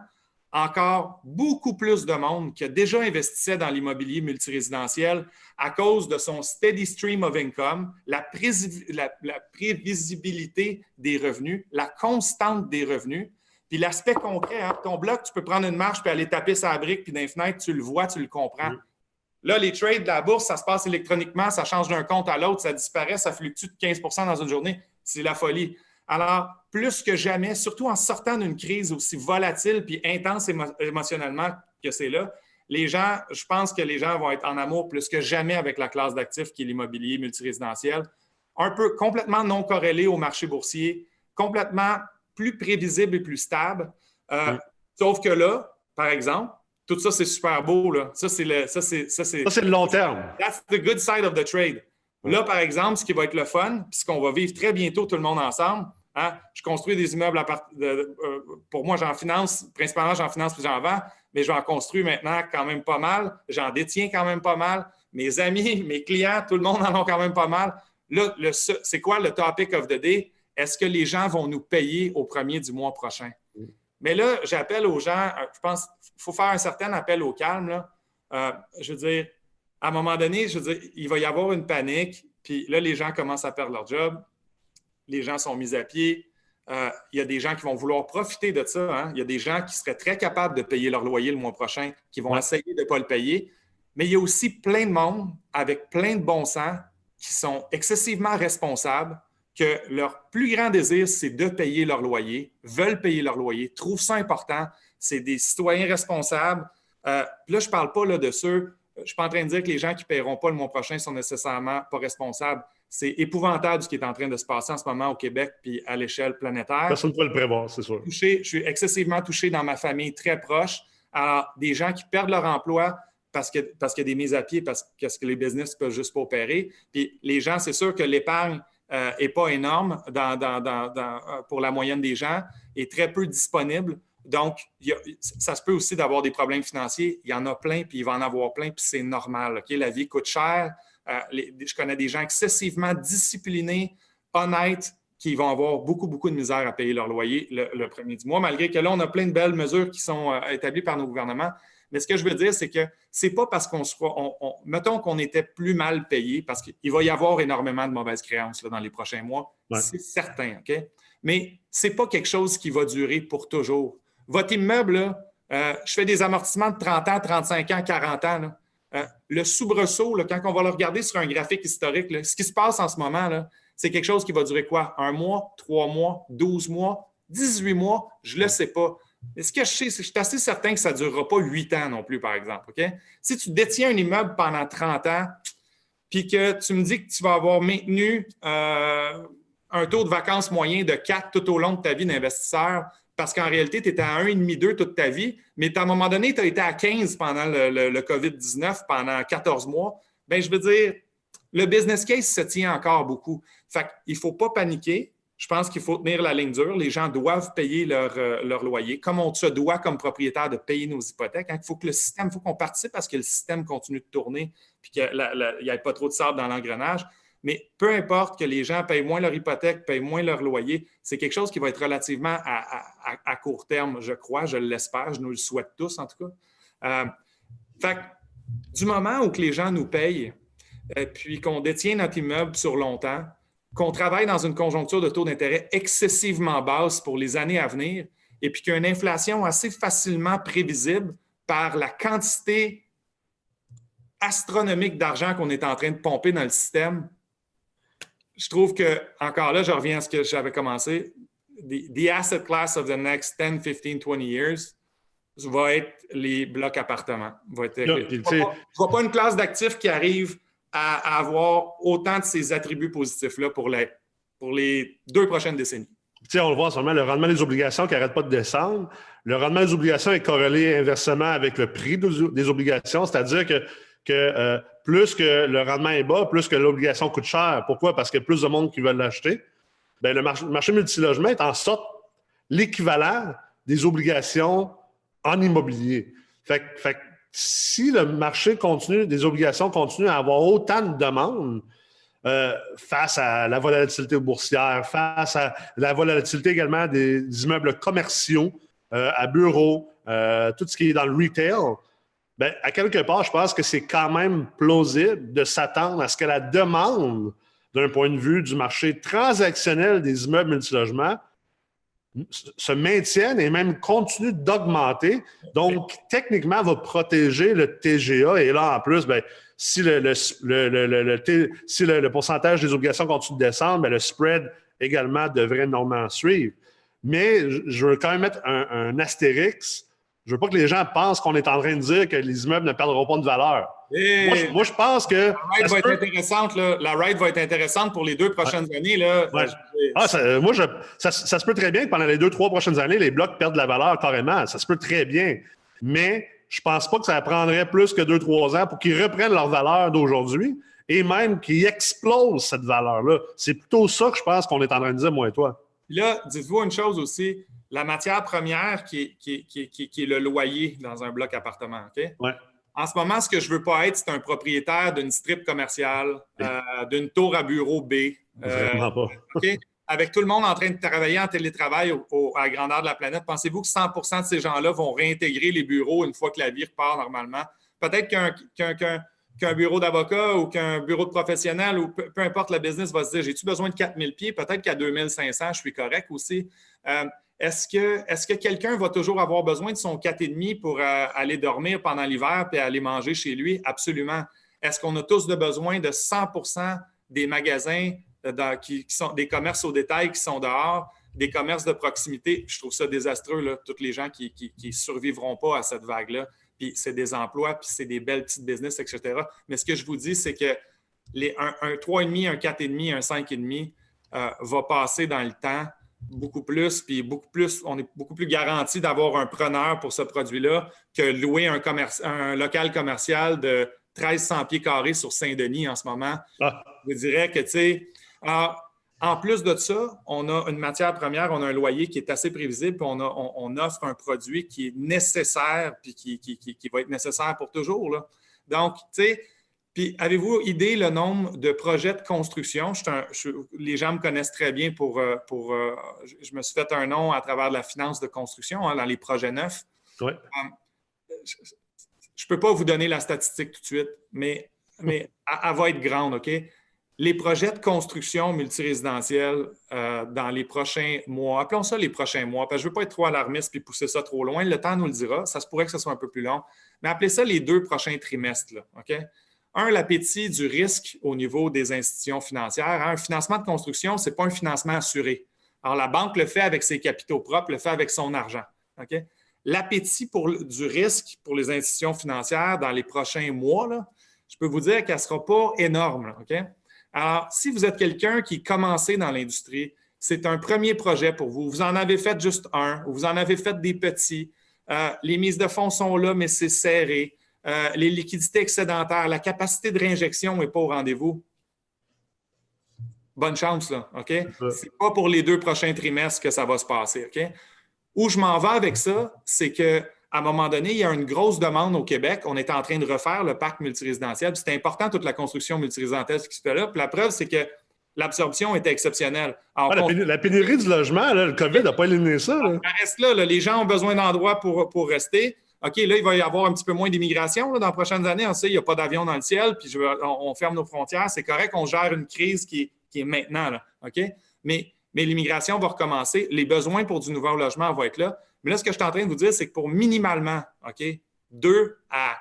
encore beaucoup plus de monde qui a déjà investissé dans l'immobilier multirésidentiel à cause de son steady stream of income, la prévisibilité des revenus, la constante des revenus, puis l'aspect concret. Hein, ton bloc, tu peux prendre une marche puis aller taper sa brique, puis dans les fenêtres, tu le vois, tu le comprends. Là, les trades de la bourse, ça se passe électroniquement, ça change d'un compte à l'autre, ça disparaît, ça fluctue de 15 dans une journée. C'est la folie. Alors, plus que jamais, surtout en sortant d'une crise aussi volatile puis intense émotionnellement que c'est là, les gens, je pense que les gens vont être en amour plus que jamais avec la classe d'actifs qui est l'immobilier multirésidentiel. un peu complètement non corrélés au marché boursier, complètement plus prévisibles et plus stables. Sauf que là, par exemple, tout ça, c'est super beau. Là. Ça, c'est le long terme. That's the good side of the trade. Là, par exemple, ce qui va être le fun, puis ce qu'on va vivre très bientôt tout le monde ensemble, hein, je construis des immeubles pour moi, j'en finance, principalement j'en finance puis j'en vends, mais j'en construis maintenant quand même pas mal. J'en détiens quand même pas mal. Mes amis, mes clients, tout le monde en ont quand même pas mal. Là, c'est quoi le topic of the day? Est-ce que les gens vont nous payer au 1er du mois prochain? Mais là, j'appelle aux gens, je pense qu'il faut faire un certain appel au calme. Là. Je veux dire, à un moment donné, je veux dire, il va y avoir une panique, puis là, les gens commencent à perdre leur job. Les gens sont mis à pied. Il y a des gens qui vont vouloir profiter de ça. Hein? Il y a des gens qui seraient très capables de payer leur loyer le mois prochain, qui vont essayer de ne pas le payer. Mais il y a aussi plein de monde avec plein de bon sens qui sont excessivement responsables, que leur plus grand désir, c'est de payer leur loyer, veulent payer leur loyer, trouvent ça important. C'est des citoyens responsables. Là, je ne parle pas là, de ceux... Je ne suis pas en train de dire que les gens qui ne paieront pas le mois prochain sont nécessairement pas responsables. C'est épouvantable ce qui est en train de se passer en ce moment au Québec puis à l'échelle planétaire. Personne ne peut le prévoir, c'est sûr. Je suis excessivement touché dans ma famille très proche. Alors, des gens qui perdent leur emploi parce qu'il y a des mises à pied, parce que les business ne peuvent juste pas opérer. Puis les gens, c'est sûr que l'épargne n'est pas énorme pour la moyenne des gens, est très peu disponible. Donc, ça se peut aussi d'avoir des problèmes financiers. Il y en a plein, puis il va en avoir plein, puis c'est normal. Okay? La vie coûte cher. Je connais des gens excessivement disciplinés, honnêtes, qui vont avoir beaucoup, beaucoup de misère à payer leur loyer le 1er du mois, malgré que là, on a plein de belles mesures qui sont établies par nos gouvernements. Mais ce que je veux dire, c'est que c'est pas parce mettons qu'on était plus mal payé, parce qu'il va y avoir énormément de mauvaises créances là, dans les prochains mois. Ouais. C'est certain, OK? Mais c'est pas quelque chose qui va durer pour toujours. Votre immeuble, là, je fais des amortissements de 30 ans, 35 ans, 40 ans. Là. Le soubresaut, là, quand on va le regarder sur un graphique historique, là, ce qui se passe en ce moment, là, c'est quelque chose qui va durer quoi? 1 mois, 3 mois, 12 mois, 18 mois? Je ne le sais pas. Mais ce que je sais, c'est que je suis assez certain que ça ne durera pas 8 ans non plus, par exemple. Okay? Si tu détiens un immeuble pendant 30 ans, puis que tu me dis que tu vas avoir maintenu un taux de vacances moyen de 4 tout au long de ta vie d'investisseur, parce qu'en réalité, tu étais à 1,5, 2 toute ta vie, mais à un moment donné, tu as été à 15 pendant le COVID-19, pendant 14 mois, bien, je veux dire, le business case se tient encore beaucoup. Fait qu'il ne faut pas paniquer. Je pense qu'il faut tenir la ligne dure. Les gens doivent payer leur loyer, comme on se doit comme propriétaire de payer nos hypothèques. Hein. Il faut que le système, il faut qu'on participe à ce que le système continue de tourner et qu'il n'y ait pas trop de sable dans l'engrenage. Mais peu importe que les gens payent moins leur hypothèque, payent moins leur loyer, c'est quelque chose qui va être relativement à court terme, je crois, je l'espère, je nous le souhaite tous en tout cas. Fait que, du moment où que les gens nous payent, puis qu'on détient notre immeuble sur longtemps, qu'on travaille dans une conjoncture de taux d'intérêt excessivement basse pour les années à venir, et puis qu'il y a une inflation assez facilement prévisible par la quantité astronomique d'argent qu'on est en train de pomper dans le système, je trouve que, encore là, je reviens à ce que j'avais commencé, the asset class of the next 10, 15, 20 years va être les blocs appartements. Je ne vois pas une classe d'actifs qui arrive à avoir autant de ces attributs positifs-là pour les 2 prochaines décennies. On le voit en ce moment, le rendement des obligations qui n'arrête pas de descendre. Le rendement des obligations est corrélé inversement avec le prix des obligations, c'est-à-dire que plus que le rendement est bas, plus que l'obligation coûte cher. Pourquoi? Parce qu'il y a plus de monde qui veulent l'acheter. Bien, le marché multilogement est en sorte l'équivalent des obligations en immobilier. Fait que si le marché des obligations continue à avoir autant de demandes face à la volatilité boursière, face à la volatilité également des immeubles commerciaux, à bureaux, tout ce qui est dans le retail, bien, à quelque part, je pense que c'est quand même plausible de s'attendre à ce que la demande, d'un point de vue du marché transactionnel des immeubles multilogements, se maintiennent et même continuent d'augmenter. Donc, techniquement, va protéger le TGA. Et là, en plus, bien, si le pourcentage des obligations continue de descendre, bien, le spread également devrait normalement suivre. Mais je veux quand même mettre un astérix Je veux pas que les gens pensent qu'on est en train de dire que les immeubles ne perdront pas de valeur. Moi, je pense que... La ride va être intéressante, là. La ride va être intéressante pour les 2 prochaines années, là. Ouais. Ça se peut très bien que pendant les 2-3 prochaines années, les blocs perdent de la valeur carrément. Ça se peut très bien. Mais je pense pas que ça prendrait plus que 2-3 ans pour qu'ils reprennent leur valeur d'aujourd'hui et même qu'ils explosent cette valeur-là. C'est plutôt ça que je pense qu'on est en train de dire, moi et toi. Puis là, dites-vous une chose aussi, la matière première qui est le loyer dans un bloc appartement, OK? Ouais. En ce moment, ce que je ne veux pas être, c'est un propriétaire d'une strip commerciale, d'une tour à bureau B. Vraiment pas. OK? Avec tout le monde en train de travailler en télétravail à la grandeur de la planète, pensez-vous que 100 de ces gens-là vont réintégrer les bureaux une fois que la vie repart normalement? Peut-être qu'un bureau d'avocat ou qu'un bureau de professionnel ou peu importe le business va se dire, j'ai-tu besoin de 4000 pieds? Peut-être qu'à 2500, je suis correct aussi. Est-ce que quelqu'un va toujours avoir besoin de son 4,5 pour aller dormir pendant l'hiver et aller manger chez lui? Absolument. Est-ce qu'on a tous besoin de 100 des magasins qui sont des commerces au détail qui sont dehors, des commerces de proximité? Je trouve ça désastreux, là, tous les gens qui ne survivront pas à cette vague-là. Puis c'est des emplois, puis c'est des belles petites business, etc. Mais ce que je vous dis, c'est que un 3,5, un 4,5, un 5,5 va passer dans le temps beaucoup plus, puis on est beaucoup plus garanti d'avoir un preneur pour ce produit-là que louer un local commercial de 1300 pieds carrés sur Saint-Denis en ce moment. Je vous dirais que, tu sais, en plus de ça, on a une matière première, on a un loyer qui est assez prévisible, puis on offre un produit qui est nécessaire, puis qui va être nécessaire pour toujours, là. Donc, tu sais, puis avez-vous idée le nombre de projets de construction? Les gens me connaissent très bien je me suis fait un nom à travers de la finance de construction, dans les projets neufs. Ouais. Je ne peux pas vous donner la statistique tout de suite, mais elle va être grande, OK? Les projets de construction multirésidentielle dans les prochains mois, appelons ça les prochains mois, parce que je ne veux pas être trop alarmiste et pousser ça trop loin. Le temps nous le dira. Ça se pourrait que ce soit un peu plus long. Mais appelez ça les 2 prochains trimestres, là, OK? L'appétit du risque au niveau des institutions financières. Un financement de construction, ce n'est pas un financement assuré. Alors, la banque le fait avec ses capitaux propres, le fait avec son argent. OK? L'appétit du risque pour les institutions financières dans les prochains mois, là, je peux vous dire qu'elle ne sera pas énorme. Là, OK? Alors, si vous êtes quelqu'un qui commencé dans l'industrie, c'est un premier projet pour vous. Vous en avez fait juste un, ou vous en avez fait des petits. Les mises de fonds sont là, mais c'est serré. Les liquidités excédentaires, la capacité de réinjection n'est pas au rendez-vous. Bonne chance, là, OK? C'est pas pour les 2 prochains trimestres que ça va se passer, OK? Où je m'en vais avec ça, c'est qu'à un moment donné, il y a une grosse demande au Québec. On est en train de refaire le parc multirésidentiel. C'est important, toute la construction multirésidentielle qui se fait là. Puis la preuve, c'est que l'absorption était exceptionnelle. Alors, la pénurie du logement, là, le COVID n'a pas éliminé ça. Là. Ça reste là. Les gens ont besoin d'endroits pour rester. OK, là, il va y avoir un petit peu moins d'immigration dans les prochaines années. On sait, il n'y a pas d'avion dans le ciel, puis on ferme nos frontières. C'est correct, on gère une crise qui est maintenant, là. OK? Mais l'immigration va recommencer. Les besoins pour du nouveau logement vont être là. Mais là, ce que je suis en train de vous dire, c'est que pour minimalement, OK, 2 à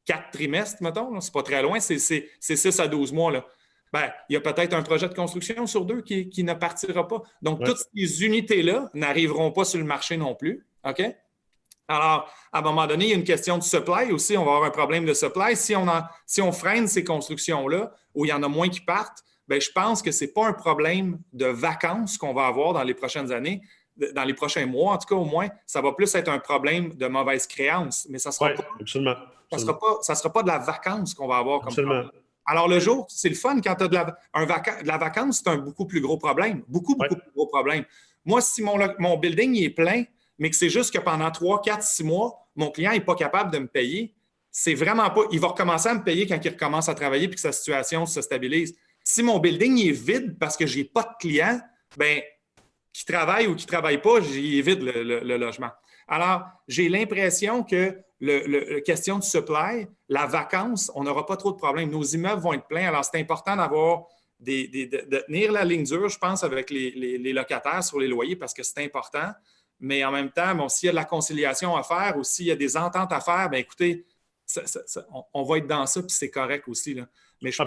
4 trimestres, mettons, c'est pas très loin, c'est 6 à 12 mois, là. Ben, il y a peut-être un projet de construction sur 2 qui ne partira pas. Donc, toutes ces unités-là n'arriveront pas sur le marché non plus. OK? Alors, à un moment donné, il y a une question de supply aussi. On va avoir un problème de supply. Si on freine ces constructions-là, où il y en a moins qui partent, bien, je pense que ce n'est pas un problème de vacances qu'on va avoir dans les prochaines années, dans les prochains mois, en tout cas au moins. Ça va plus être un problème de mauvaise créance, mais ça ne sera pas de la vacance qu'on va avoir comme problème. Alors, le jour, c'est le fun quand tu as de la vacance, c'est un beaucoup plus gros problème. Beaucoup plus gros problème. Moi, si mon building il est plein, mais que c'est juste que pendant 3, 4, 6 mois, mon client n'est pas capable de me payer, c'est vraiment pas... Il va recommencer à me payer quand il recommence à travailler et que sa situation se stabilise. Si mon building est vide parce que je n'ai pas de clients, bien, qui travaille ou qui ne travaille pas, j'y est vide le logement. Alors, j'ai l'impression que la question de supply, la vacance, on n'aura pas trop de problèmes. Nos immeubles vont être pleins. Alors, c'est important d'avoir de tenir la ligne dure, je pense, avec les locataires sur les loyers parce que c'est important. Mais en même temps, bon, s'il y a de la conciliation à faire ou s'il y a des ententes à faire, bien écoutez, on va être dans ça, puis c'est correct aussi, là. Mais je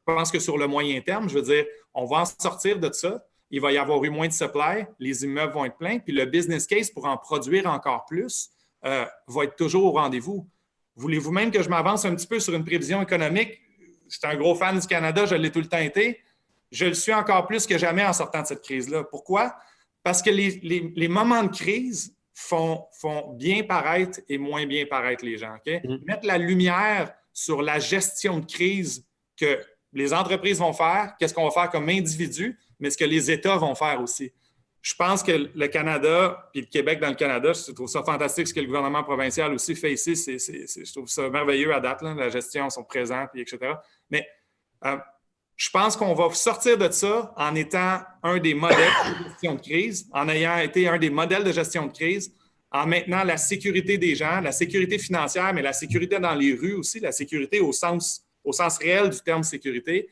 pense que sur le moyen terme, je veux dire, on va en sortir de ça. Il va y avoir eu moins de supply, les immeubles vont être pleins, puis le business case pour en produire encore plus va être toujours au rendez-vous. Voulez-vous même que je m'avance un petit peu sur une prévision économique? Je suis un gros fan du Canada, je l'ai tout le temps été. Je le suis encore plus que jamais en sortant de cette crise-là. Pourquoi? Parce que les moments de crise font bien paraître et moins bien paraître les gens. Okay? Mettre la lumière sur la gestion de crise que les entreprises vont faire, qu'est-ce qu'on va faire comme individu, mais ce que les États vont faire aussi. Je pense que le Canada, puis le Québec dans le Canada, je trouve ça fantastique ce que le gouvernement provincial aussi fait ici. Je trouve ça merveilleux à date, là, la gestion, son présent, puis etc. Mais je pense qu'on va sortir de ça en étant un des modèles de gestion de crise, en ayant été un des modèles de gestion de crise, en maintenant la sécurité des gens, la sécurité financière, mais la sécurité dans les rues aussi, la sécurité au sens réel du terme sécurité.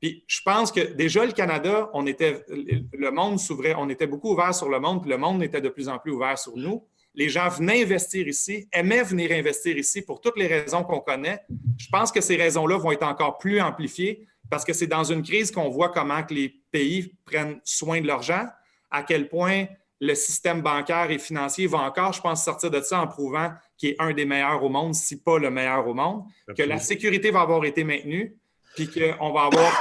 Puis je pense que déjà, le Canada, le monde s'ouvrait, on était beaucoup ouvert sur le monde, puis le monde était de plus en plus ouvert sur nous. Les gens venaient investir ici, aimaient venir investir ici pour toutes les raisons qu'on connaît. Je pense que ces raisons-là vont être encore plus amplifiées parce que c'est dans une crise qu'on voit comment que les pays prennent soin de leurs gens, à quel point le système bancaire et financier va encore, je pense, sortir de ça en prouvant qu'il est un des meilleurs au monde, si pas le meilleur au monde, absolument, que la sécurité va avoir été maintenue, puis qu'on va avoir,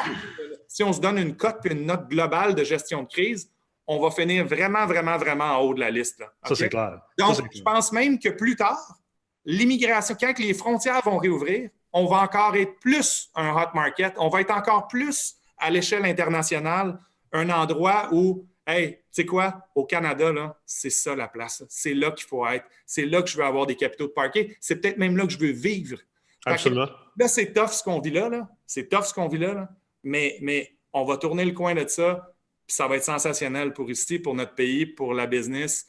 si on se donne une cote puis une note globale de gestion de crise, on va finir vraiment, vraiment, vraiment en haut de la liste. Là. Ça, c'est clair. Donc, je pense même que plus tard, l'immigration, quand les frontières vont réouvrir, on va encore être plus un hot market, on va être encore plus à l'échelle internationale, un endroit où, hey, tu sais quoi, au Canada, là, c'est ça la place. C'est là qu'il faut être. C'est là que je veux avoir des capitaux de parquet. C'est peut-être même là que je veux vivre. Absolument. Là, c'est tough ce qu'on vit là. C'est tough ce qu'on vit là. Mais on va tourner le coin de ça, puis ça va être sensationnel pour ici, pour notre pays, pour la business.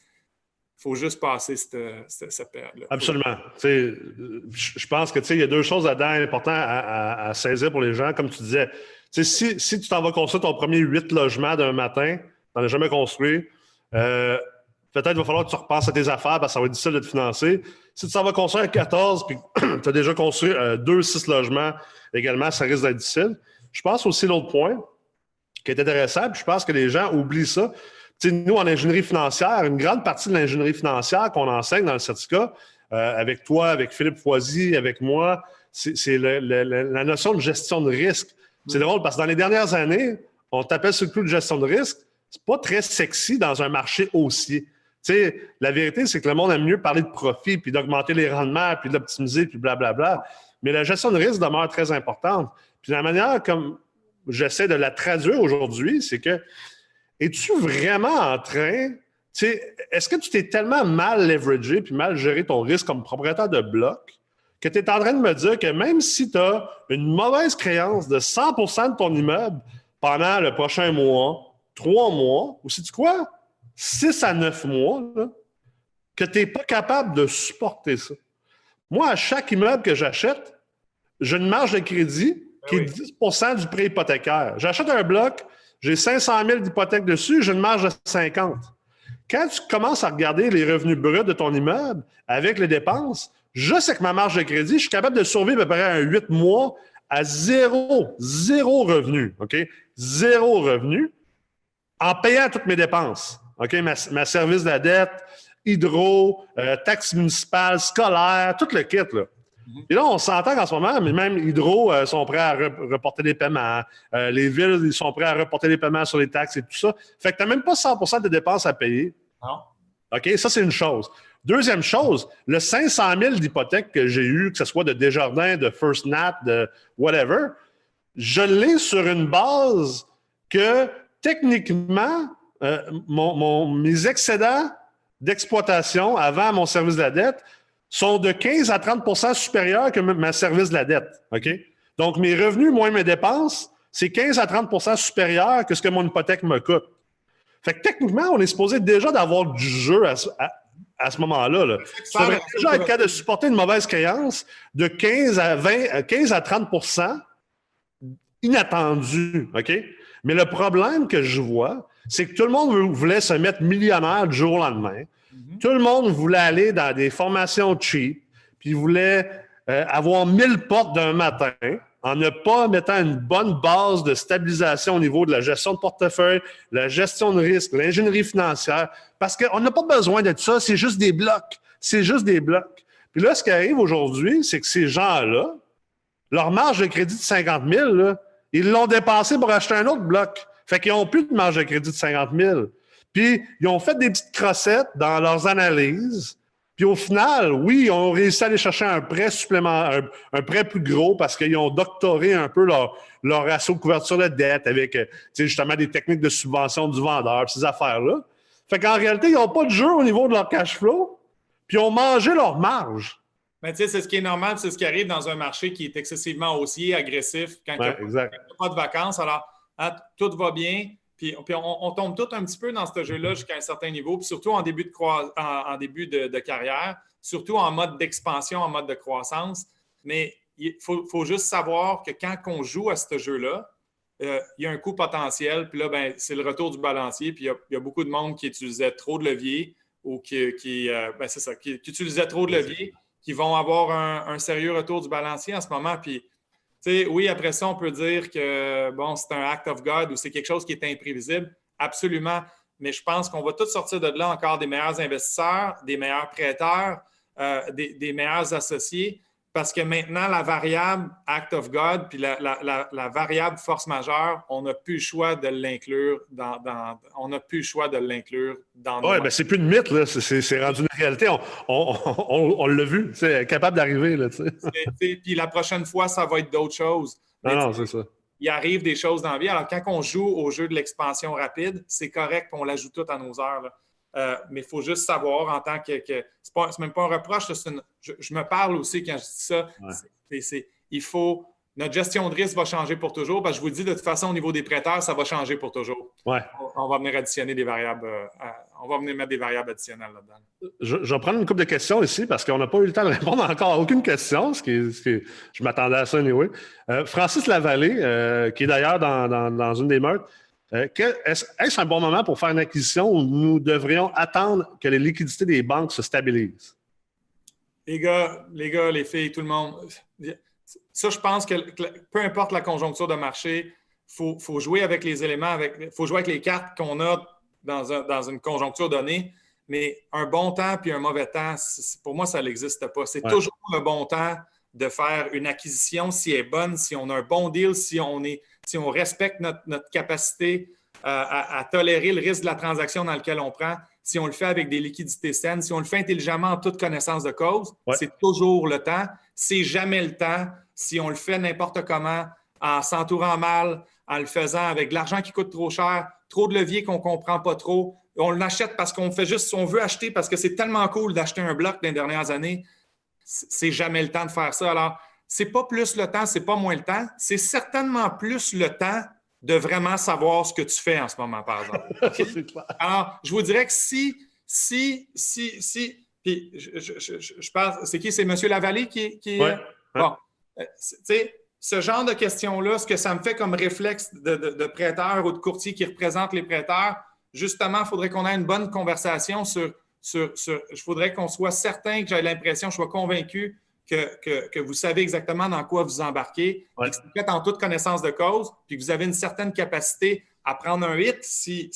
Il faut juste passer cette période-là. Absolument. Je pense que il y a deux choses là-dedans importantes à saisir pour les gens. Comme tu disais, si tu t'en vas construire ton premier 8 logements d'un matin, tu n'en as jamais construit, peut-être il va falloir que tu repenses à tes affaires parce que ça va être difficile de te financer. Si tu t'en vas construire 14 puis tu as déjà construit 6 logements également, ça risque d'être difficile. Je pense aussi l'autre point qui est intéressant, puis je pense que les gens oublient ça. T'sais, nous, en ingénierie financière, une grande partie de l'ingénierie financière qu'on enseigne dans le certificat, avec toi, avec Philippe Foisy, avec moi, c'est la notion de gestion de risque. C'est drôle parce que dans les dernières années, on t'appelle sur le coup de gestion de risque. C'est pas très sexy dans un marché haussier. T'sais, la vérité, c'est que le monde aime mieux parler de profit, puis d'augmenter les rendements, puis de l'optimiser, puis blablabla. Mais la gestion de risque demeure très importante. Puis la manière comme j'essaie de la traduire aujourd'hui, c'est que es-tu vraiment en train, est-ce que tu t'es tellement mal leveragé puis mal géré ton risque comme propriétaire de bloc que tu es en train de me dire que même si tu as une mauvaise créance de 100% de ton immeuble pendant le prochain mois, 3 mois, ou sais-tu quoi? 6 à 9 mois, là, que tu n'es pas capable de supporter ça. Moi, à chaque immeuble que j'achète, j'ai une marge de crédit qui est 10% du prêt hypothécaire. J'achète un bloc, j'ai 500 000 d'hypothèque dessus, j'ai une marge de 50. Quand tu commences à regarder les revenus bruts de ton immeuble avec les dépenses, juste avec ma marge de crédit, je suis capable de survivre à peu près à 8 mois à zéro revenu, OK? Zéro revenu en payant toutes mes dépenses, OK? Ma service de la dette, hydro, taxes municipales, scolaires, tout le kit, là. Et là, on s'entend qu'en ce moment, mais même Hydro sont prêts à reporter des paiements. Les villes, ils sont prêts à reporter des paiements sur les taxes et tout ça. Fait que tu n'as même pas 100% de dépenses à payer. Non. OK? Ça, c'est une chose. Deuxième chose, le 500 000 d'hypothèques que j'ai eu, que ce soit de Desjardins, de First Nat, de whatever, je l'ai sur une base que, techniquement, mes excédents d'exploitation avant mon service de la dette sont de 15 à 30% supérieurs que ma service de la dette. OK? Donc, mes revenus moins mes dépenses, c'est 15 à 30% supérieur que ce que mon hypothèque me coûte. Fait que techniquement, on est supposé déjà d'avoir du jeu à ce moment-là. Là. Tu devrais déjà être capable de supporter une mauvaise créance de 15 à 30% inattendue. OK? Mais le problème que je vois, c'est que tout le monde voulait se mettre millionnaire du jour au lendemain. Tout le monde voulait aller dans des formations cheap, puis voulait avoir 1000 portes d'un matin en ne pas mettant une bonne base de stabilisation au niveau de la gestion de portefeuille, la gestion de risque, l'ingénierie financière, parce qu'on n'a pas besoin de ça, c'est juste des blocs. C'est juste des blocs. Puis là, ce qui arrive aujourd'hui, c'est que ces gens-là, leur marge de crédit de 50 000, là, ils l'ont dépassé pour acheter un autre bloc. Fait qu'ils n'ont plus de marge de crédit de 50 000. Puis, ils ont fait des petites crossettes dans leurs analyses. Puis, au final, oui, ils ont réussi à aller chercher un prêt supplémentaire, un prêt plus gros parce qu'ils ont doctoré un peu leur ratio de couverture de dette avec justement des techniques de subvention du vendeur, ces affaires-là. Fait qu'en réalité, ils n'ont pas de jeu au niveau de leur cash flow, puis ils ont mangé leur marge. Mais tu sais, c'est ce qui est normal, c'est ce qui arrive dans un marché qui est excessivement haussier, agressif, quand il n'y a pas de vacances. Alors, tout va bien, puis on tombe tout un petit peu dans ce jeu-là jusqu'à un certain niveau, puis surtout en début de carrière, surtout en mode d'expansion, en mode de croissance. Mais il faut juste savoir que quand on joue à ce jeu-là, il y a un coût potentiel, puis là, ben, c'est le retour du balancier, puis il y a beaucoup de monde qui utilisait trop de levier ou qui utilisait trop de levier, qui vont avoir un sérieux retour du balancier en ce moment. Puis, tu sais, oui, après ça, on peut dire que, bon, c'est un act of God ou c'est quelque chose qui est imprévisible. Absolument. Mais je pense qu'on va tous sortir de là encore des meilleurs investisseurs, des meilleurs prêteurs, des meilleurs associés. Parce que maintenant, la variable act of God puis la variable force majeure, on n'a plus le choix de l'inclure on n'a plus le choix de l'inclure dans nos... Oui, bien, c'est plus une mythe, là. C'est rendu une réalité. On l'a vu. C'est capable d'arriver, là, tu sais. Puis la prochaine fois, ça va être d'autres choses. Non, c'est ça. Il arrive des choses dans la vie. Alors, quand on joue au jeu de l'expansion rapide, c'est correct, on l'ajoute tout à nos heures, là. Mais il faut juste savoir en tant que c'est même pas un reproche, je me parle aussi quand je dis ça. Ouais. Notre gestion de risque va changer pour toujours, parce que je vous dis, de toute façon, au niveau des prêteurs, ça va changer pour toujours. Ouais. On va venir additionner des variables, on va venir mettre des variables additionnelles là-dedans. Je vais prendre une couple de questions ici, parce qu'on n'a pas eu le temps de répondre encore à aucune question, je m'attendais à ça anyway. Francis Lavallée, qui est d'ailleurs dans une des meutes, est-ce un bon moment pour faire une acquisition où nous devrions attendre que les liquidités des banques se stabilisent? Les gars, les filles, tout le monde, ça, je pense que peu importe la conjoncture de marché, il faut jouer avec les éléments, faut jouer avec les cartes qu'on a dans une conjoncture donnée, mais un bon temps puis un mauvais temps, pour moi, ça n'existe pas. C'est toujours le bon temps de faire une acquisition si elle est bonne, si on a un bon deal, si on respecte notre capacité à tolérer le risque de la transaction dans laquelle on prend, si on le fait avec des liquidités saines, si on le fait intelligemment en toute connaissance de cause, c'est toujours le temps. C'est jamais le temps si on le fait n'importe comment, en s'entourant mal, en le faisant avec de l'argent qui coûte trop cher, trop de leviers qu'on ne comprend pas trop. On l'achète parce qu'on fait juste, on veut acheter parce que c'est tellement cool d'acheter un bloc dans les dernières années. C'est jamais le temps de faire ça. Alors, c'est pas plus le temps, c'est pas moins le temps. C'est certainement plus le temps de vraiment savoir ce que tu fais en ce moment, par exemple. Alors, je vous dirais que si puis je pense, c'est qui? C'est M. Lavallée qui ouais. Bon, tu sais, ce genre de questions-là, ce que ça me fait comme réflexe de prêteur ou de courtier qui représente les prêteurs, justement, il faudrait qu'on ait une bonne conversation je voudrais qu'on soit certain, que j'ai l'impression, je sois convaincu que vous savez exactement dans quoi vous embarquez, et que c'est fait en toute connaissance de cause, puis que vous avez une certaine capacité à prendre un hit si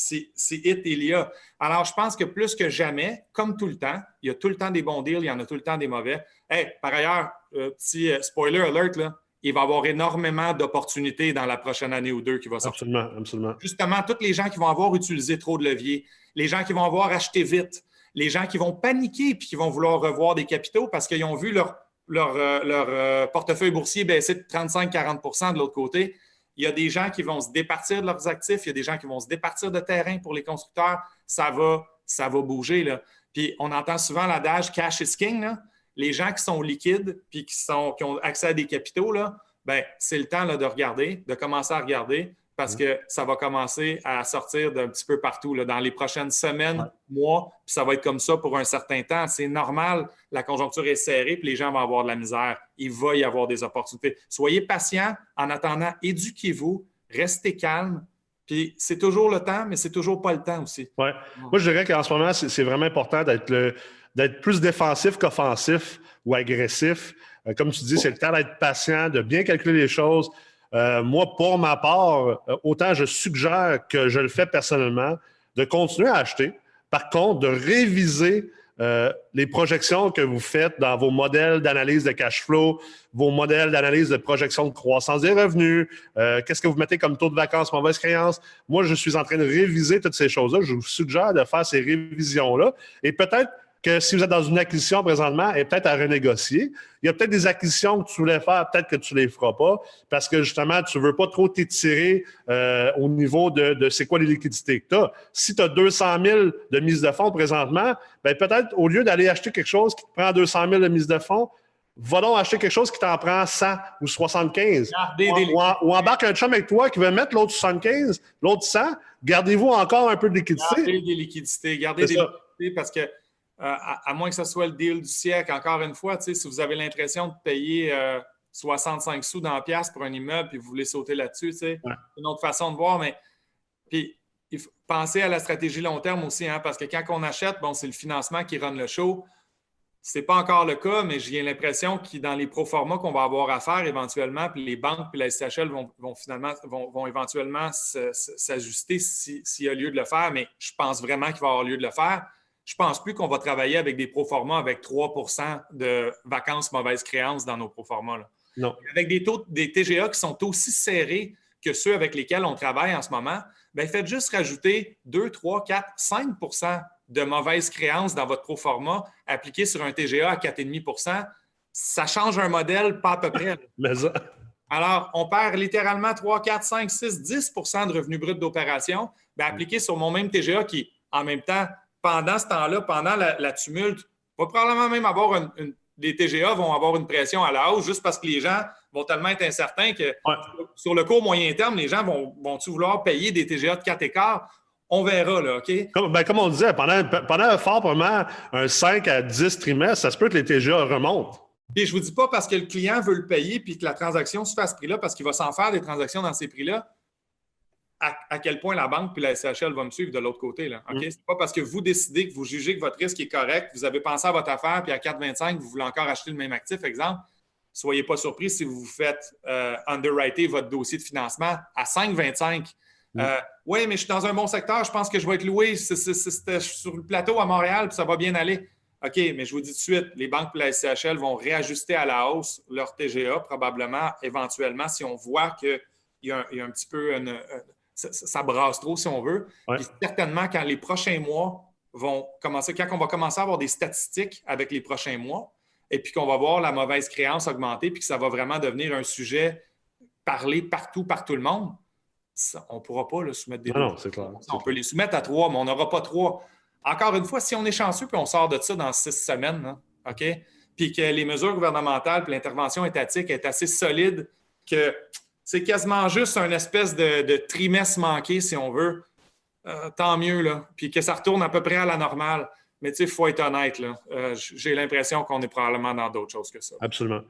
hit il y a. Alors, je pense que plus que jamais, comme tout le temps, il y a tout le temps des bons deals, il y en a tout le temps des mauvais. Hey, par ailleurs, petit spoiler alert, là, il va y avoir énormément d'opportunités dans la prochaine année ou deux qui va sortir. Absolument, absolument. Justement, tous les gens qui vont avoir utilisé trop de leviers, les gens qui vont avoir acheté vite, les gens qui vont paniquer puis qui vont vouloir revoir des capitaux parce qu'ils ont vu leur portefeuille boursier baisser de 35-40 % de l'autre côté. Il y a des gens qui vont se départir de leurs actifs, il y a des gens qui vont se départir de terrain pour les constructeurs. Ça va bouger, là. Puis on entend souvent l'adage « cash is king », là. Les gens qui sont liquides puis qui ont accès à des capitaux, là, ben, c'est le temps là, de commencer à regarder parce que ça va commencer à sortir d'un petit peu partout là, dans les prochaines semaines, mois, puis ça va être comme ça pour un certain temps. C'est normal, la conjoncture est serrée puis les gens vont avoir de la misère. Il va y avoir des opportunités. Soyez patients. En attendant, éduquez-vous, restez calme. Puis c'est toujours le temps, mais c'est toujours pas le temps aussi. Ouais. Moi, je dirais qu'en ce moment, c'est vraiment important d'être plus défensif qu'offensif ou agressif. Comme tu dis, c'est le temps d'être patient, de bien calculer les choses. Moi, pour ma part, autant je suggère que je le fais personnellement, de continuer à acheter. Par contre, de réviser les projections que vous faites dans vos modèles d'analyse de cash flow, vos modèles d'analyse de projection de croissance des revenus, qu'est-ce que vous mettez comme taux de vacances, mauvaise créance. Moi, je suis en train de réviser toutes ces choses-là. Je vous suggère de faire ces révisions-là. Et peut-être que si vous êtes dans une acquisition présentement, elle est peut-être à renégocier. Il y a peut-être des acquisitions que tu voulais faire, peut-être que tu ne les feras pas, parce que justement, tu ne veux pas trop t'étirer au niveau de c'est quoi les liquidités que tu as. Si tu as 200 000 de mise de fonds présentement, bien, peut-être au lieu d'aller acheter quelque chose qui te prend 200 000 de mise de fonds, va donc acheter quelque chose qui t'en prend 100 ou 75. Ou embarque un chum avec toi qui veut mettre l'autre 75, l'autre 100. Gardez-vous encore un peu de liquidité. Gardez des liquidités parce que à moins que ce soit le deal du siècle, encore une fois, si vous avez l'impression de payer 65 sous dans la pièce pour un immeuble et vous voulez sauter là-dessus, c'est une autre façon de voir. Mais puis, il faut penser à la stratégie long terme aussi, hein, parce que quand on achète, bon, c'est le financement qui run le show. Ce n'est pas encore le cas, mais j'ai l'impression que dans les proformas qu'on va avoir à faire éventuellement, puis les banques puis la SCHL vont éventuellement s'ajuster s'il y a lieu de le faire, mais je pense vraiment qu'il va y avoir lieu de le faire. Je ne pense plus qu'on va travailler avec des proformas avec 3 % de vacances mauvaise créance dans nos proformas. Non. Avec des TGA qui sont aussi serrés que ceux avec lesquels on travaille en ce moment, bien, faites juste rajouter 2, 3, 4, 5 % de mauvaise créance dans votre proforma appliqué sur un TGA à 4,5 %. Ça change un modèle pas à peu près. Mais ça... Alors, on perd littéralement 3, 4, 5, 6, 10 % de revenus bruts d'opération, bien, appliqué sur mon même TGA qui, en même temps, pendant ce temps-là, pendant la tumulte, va probablement même avoir les TGA vont avoir une pression à la hausse juste parce que les gens vont tellement être incertains que sur le court moyen terme, les gens vont-ils vouloir payer des TGA de 4 écarts? On verra, là, OK? Comme on disait, pendant fort probablement un 5 à 10 trimestres, ça se peut que les TGA remontent. Puis je ne vous dis pas parce que le client veut le payer puis que la transaction se fasse à ce prix-là, parce qu'il va s'en faire des transactions dans ces prix-là, à quel point la banque puis la SCHL va me suivre de l'autre côté. Là, okay? C'est pas parce que vous décidez que vous jugez que votre risque est correct, vous avez pensé à votre affaire, puis à 4,25, vous voulez encore acheter le même actif, exemple. Soyez pas surpris si vous faites underwriter votre dossier de financement à 5,25. Oui, mais je suis dans un bon secteur, je pense que je vais être loué sur le plateau à Montréal, puis ça va bien aller. OK, mais je vous dis tout de suite, les banques et la SCHL vont réajuster à la hausse leur TGA, probablement, éventuellement, si on voit qu'il y a un petit peu ça brasse trop, si on veut. Puis certainement, quand les prochains mois vont commencer, quand on va commencer à avoir des statistiques avec les prochains mois, et puis qu'on va voir la mauvaise créance augmenter, puis que ça va vraiment devenir un sujet parlé partout par tout le monde, on ne pourra pas soumettre des non, c'est clair. On peut les soumettre à 3, mais on n'aura pas 3. Encore une fois, si on est chanceux, puis on sort de ça dans 6 semaines, hein, OK? Puis que les mesures gouvernementales puis l'intervention étatique est assez solide, que c'est quasiment juste un espèce de trimestre manqué, si on veut. Tant mieux, là. Puis que ça retourne à peu près à la normale. Mais tu sais, il faut être honnête, là. J'ai l'impression qu'on est probablement dans d'autres choses que ça. Absolument.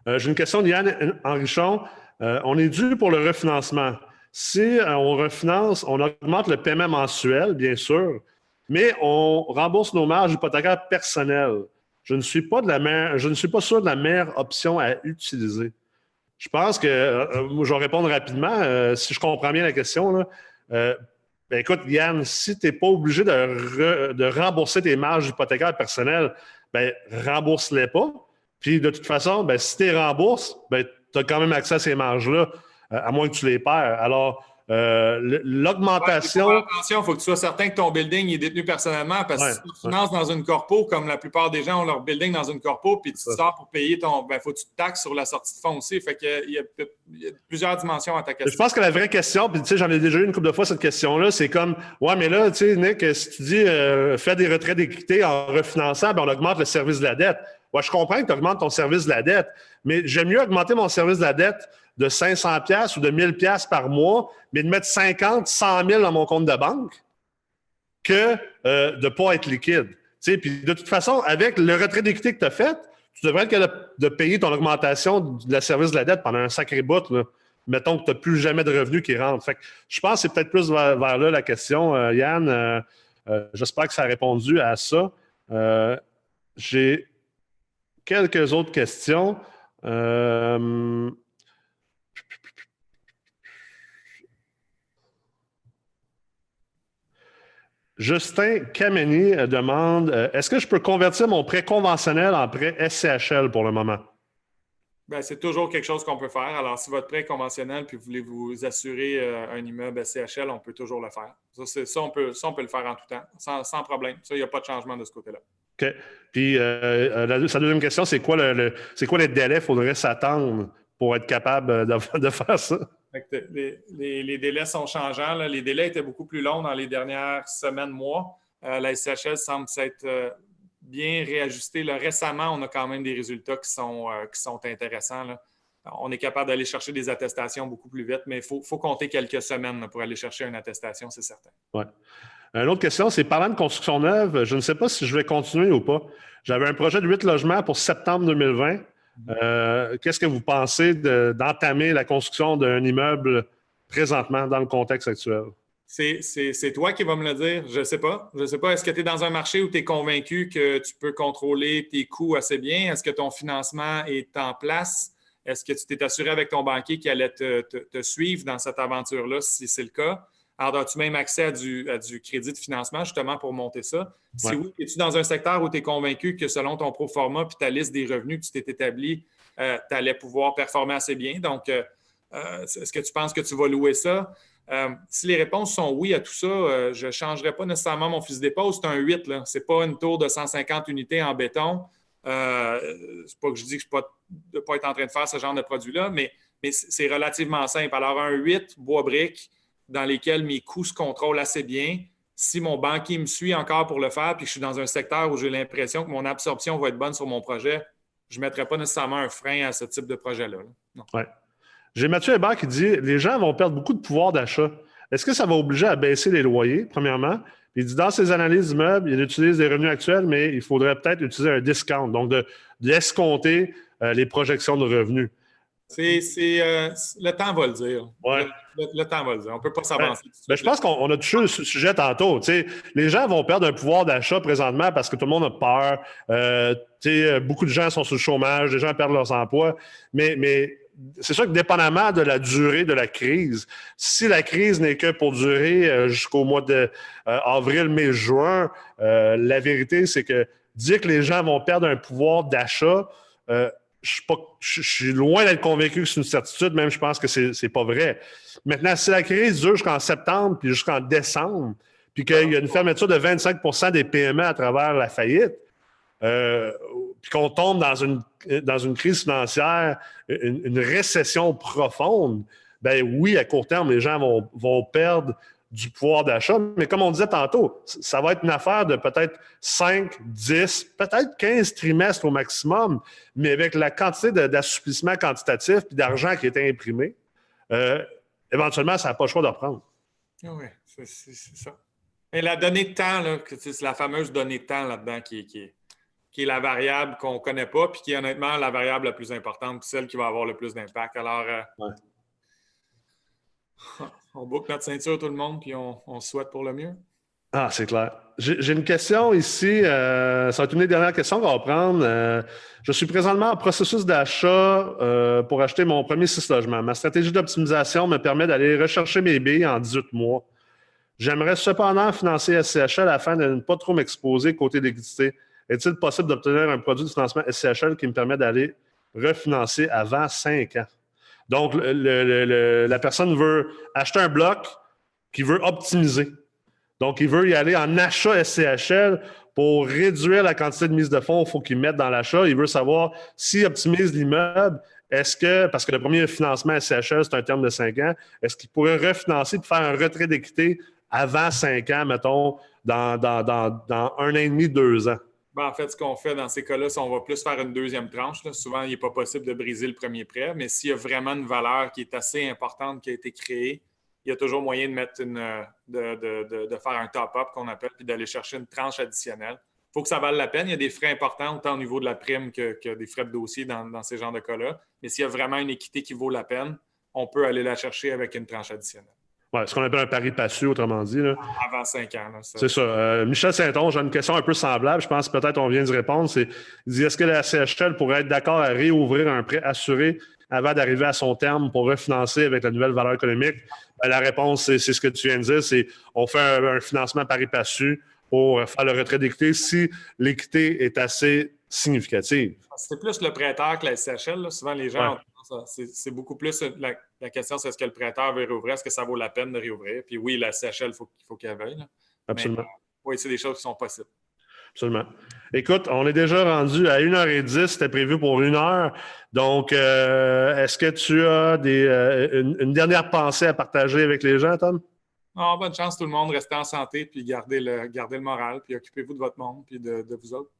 J'ai une question d'Yann Henrichon. On est dû pour le refinancement. Si on refinance, on augmente le paiement mensuel, bien sûr, mais on rembourse nos marges hypothécaires personnelles. Je ne suis pas sûr de la meilleure option à utiliser. Je pense que, je vais répondre rapidement, si je comprends bien la question, là, ben écoute, Yann, si tu n'es pas obligé de rembourser tes marges hypothécaires personnelles, ben rembourse-les pas. Puis de toute façon, ben, si tu les rembourses, ben, tu as quand même accès à ces marges-là, à moins que tu les perds. Alors, l'augmentation... Ouais, attention, il faut que tu sois certain que ton building est détenu personnellement, parce que si tu finances dans une corpo, comme la plupart des gens ont leur building dans une corpo, puis tu sors pour payer ton... Ben, faut que tu te taxes sur la sortie de fonds aussi. Fait qu'il y a plusieurs dimensions à ta question. Je pense que la vraie question, puis tu sais, j'en ai déjà eu une couple de fois cette question-là, c'est comme, ouais, mais là, tu sais, Nick, si tu dis fais des retraits d'équité en refinançant, ben, on augmente le service de la dette. Ouais, je comprends que tu augmentes ton service de la dette, mais j'aime mieux augmenter mon service de la dette de 500$ ou de 1000$ par mois, mais de mettre 50, 100 000 dans mon compte de banque que de ne pas être liquide. Tu sais, puis de toute façon, avec le retrait d'équité que tu as fait, tu devrais être capable de payer ton augmentation de la service de la dette pendant un sacré bout, là. Mettons que tu n'as plus jamais de revenus qui rentrent. Fait que je pense que c'est peut-être plus vers là la question, Yann. J'espère que ça a répondu à ça. J'ai quelques autres questions. Justin Kameni demande est-ce que je peux convertir mon prêt conventionnel en prêt SCHL pour le moment? Bien, c'est toujours quelque chose qu'on peut faire. Alors, si votre prêt est conventionnel puis vous voulez vous assurer un immeuble SCHL, on peut toujours le faire. Ça, on peut le faire en tout temps, sans problème. Ça, il n'y a pas de changement de ce côté-là. OK. Puis, sa deuxième question, c'est quoi les délais qu'il faudrait s'attendre pour être capable de faire ça? Les délais sont changeants. Là. Les délais étaient beaucoup plus longs dans les dernières semaines, mois. La SCHL semble s'être bien réajustée. Là. Récemment, on a quand même des résultats qui sont intéressants. Là. On est capable d'aller chercher des attestations beaucoup plus vite, mais il faut compter quelques semaines là, pour aller chercher une attestation, c'est certain. Ouais. Une autre question, c'est parlant de construction neuve, je ne sais pas si je vais continuer ou pas. J'avais un projet de 8 logements pour septembre 2020. Qu'est-ce que vous pensez d'entamer la construction d'un immeuble présentement dans le contexte actuel? C'est toi qui vas me le dire. Je ne sais pas. Je ne sais pas. Est-ce que tu es dans un marché où tu es convaincu que tu peux contrôler tes coûts assez bien? Est-ce que ton financement est en place? Est-ce que tu t'es assuré avec ton banquier qu'il allait te suivre dans cette aventure-là, si c'est le cas? Alors, as-tu même accès à du crédit de financement justement pour monter ça? Si oui, es-tu dans un secteur où tu es convaincu que selon ton proforma puis ta liste des revenus que tu t'es établi, tu allais pouvoir performer assez bien? Donc, est-ce que tu penses que tu vas louer ça? Si les réponses sont oui à tout ça, je ne changerai pas nécessairement mon fusil d'épaule. C'est un 8. Ce n'est pas une tour de 150 unités en béton. C'est pas que je dis que je ne peux pas être en train de faire ce genre de produit-là, mais c'est relativement simple. Alors, un 8 bois-brique, dans lesquels mes coûts se contrôlent assez bien. Si mon banquier me suit encore pour le faire puis que je suis dans un secteur où j'ai l'impression que mon absorption va être bonne sur mon projet, je ne mettrai pas nécessairement un frein à ce type de projet-là. Non. Ouais. J'ai Mathieu Hébert qui dit « Les gens vont perdre beaucoup de pouvoir d'achat. Est-ce que ça va obliger à baisser les loyers, premièrement? » Il dit « Dans ses analyses d'immeubles, il utilise des revenus actuels, mais il faudrait peut-être utiliser un discount, donc d'escompter les projections de revenus. » Le temps va le dire. Ouais. Le temps va le dire. On ne peut pas s'avancer. Je pense qu'on a touché le sujet tantôt. T'sais, les gens vont perdre un pouvoir d'achat présentement parce que tout le monde a peur. Beaucoup de gens sont sur le chômage, les gens perdent leurs emplois. Mais c'est sûr que dépendamment de la durée de la crise, si la crise n'est que pour durer jusqu'au mois de avril, mai, juin, la vérité, c'est que dire que les gens vont perdre un pouvoir d'achat, je suis loin d'être convaincu que c'est une certitude, même je pense que c'est pas vrai. Maintenant, si la crise dure jusqu'en septembre puis jusqu'en décembre, puis qu'il y a une fermeture de 25% des PME à travers la faillite, puis qu'on tombe dans une crise financière, une récession profonde, ben oui, à court terme, les gens vont perdre du pouvoir d'achat. Mais comme on disait tantôt, ça va être une affaire de peut-être 5, 10, peut-être 15 trimestres au maximum, mais avec la quantité d'assouplissement quantitatif et d'argent qui est imprimé, éventuellement, ça n'a pas le choix de reprendre. Oui, c'est ça. Et la donnée de temps, là, c'est la fameuse donnée de temps là-dedans qui est la variable qu'on ne connaît pas puis qui est honnêtement la variable la plus importante, celle qui va avoir le plus d'impact. Alors, on boucle notre ceinture tout le monde puis on souhaite pour le mieux. Ah, c'est clair. J'ai une question ici. Ça va être une des dernières questions qu'on va prendre. Je suis présentement en processus d'achat pour acheter mon premier 6 logements. Ma stratégie d'optimisation me permet d'aller rechercher mes billes en 18 mois. J'aimerais cependant financer SCHL afin de ne pas trop m'exposer côté liquidité. Est-il possible d'obtenir un produit de financement SCHL qui me permet d'aller refinancer avant 5 ans? Donc, la personne veut acheter un bloc qui veut optimiser. Donc, il veut y aller en achat SCHL pour réduire la quantité de mise de fonds qu'il faut qu'il mette dans l'achat. Il veut savoir s'il optimise l'immeuble, parce que le premier financement SCHL, c'est un terme de 5 ans, est-ce qu'il pourrait refinancer et faire un retrait d'équité avant 5 ans, mettons, dans 1 an et demi, 2 ans? Ben, en fait, ce qu'on fait dans ces cas-là, c'est qu'on va plus faire une deuxième tranche. Là. Souvent, il n'est pas possible de briser le premier prêt, mais s'il y a vraiment une valeur qui est assez importante qui a été créée, il y a toujours moyen de mettre de faire un top-up qu'on appelle, puis d'aller chercher une tranche additionnelle. Il faut que ça vaille la peine. Il y a des frais importants, autant au niveau de la prime que des frais de dossier dans ces genres de cas-là. Mais s'il y a vraiment une équité qui vaut la peine, on peut aller la chercher avec une tranche additionnelle. Oui, ce qu'on appelle un pari passu, autrement dit. Là. Avant 5 ans. C'est ça. Michel Saint-Onge a une question un peu semblable. Je pense que peut-être on vient d'y répondre. Il dit, est-ce que la CHL pourrait être d'accord à réouvrir un prêt assuré avant d'arriver à son terme pour refinancer avec la nouvelle valeur économique? La réponse, c'est ce que tu viens de dire, c'est on fait un financement pari passu pour faire le retrait d'équité si l'équité est assez significative. C'est plus le prêteur que la SCHL. Là. Souvent, les gens, c'est beaucoup plus la question, c'est est-ce que le prêteur veut réouvrir, est-ce que ça vaut la peine de réouvrir? Puis oui, la SCHL, il faut qu'elle veuille. Là. Absolument. Mais, oui, c'est des choses qui sont possibles. Absolument. Écoute, on est déjà rendu à 1h10, c'était prévu pour 1 heure. Donc, est-ce que tu as une dernière pensée à partager avec les gens, Tom? Oh, bonne chance tout le monde, restez en santé, puis gardez le moral, puis occupez-vous de votre monde, puis de vous autres.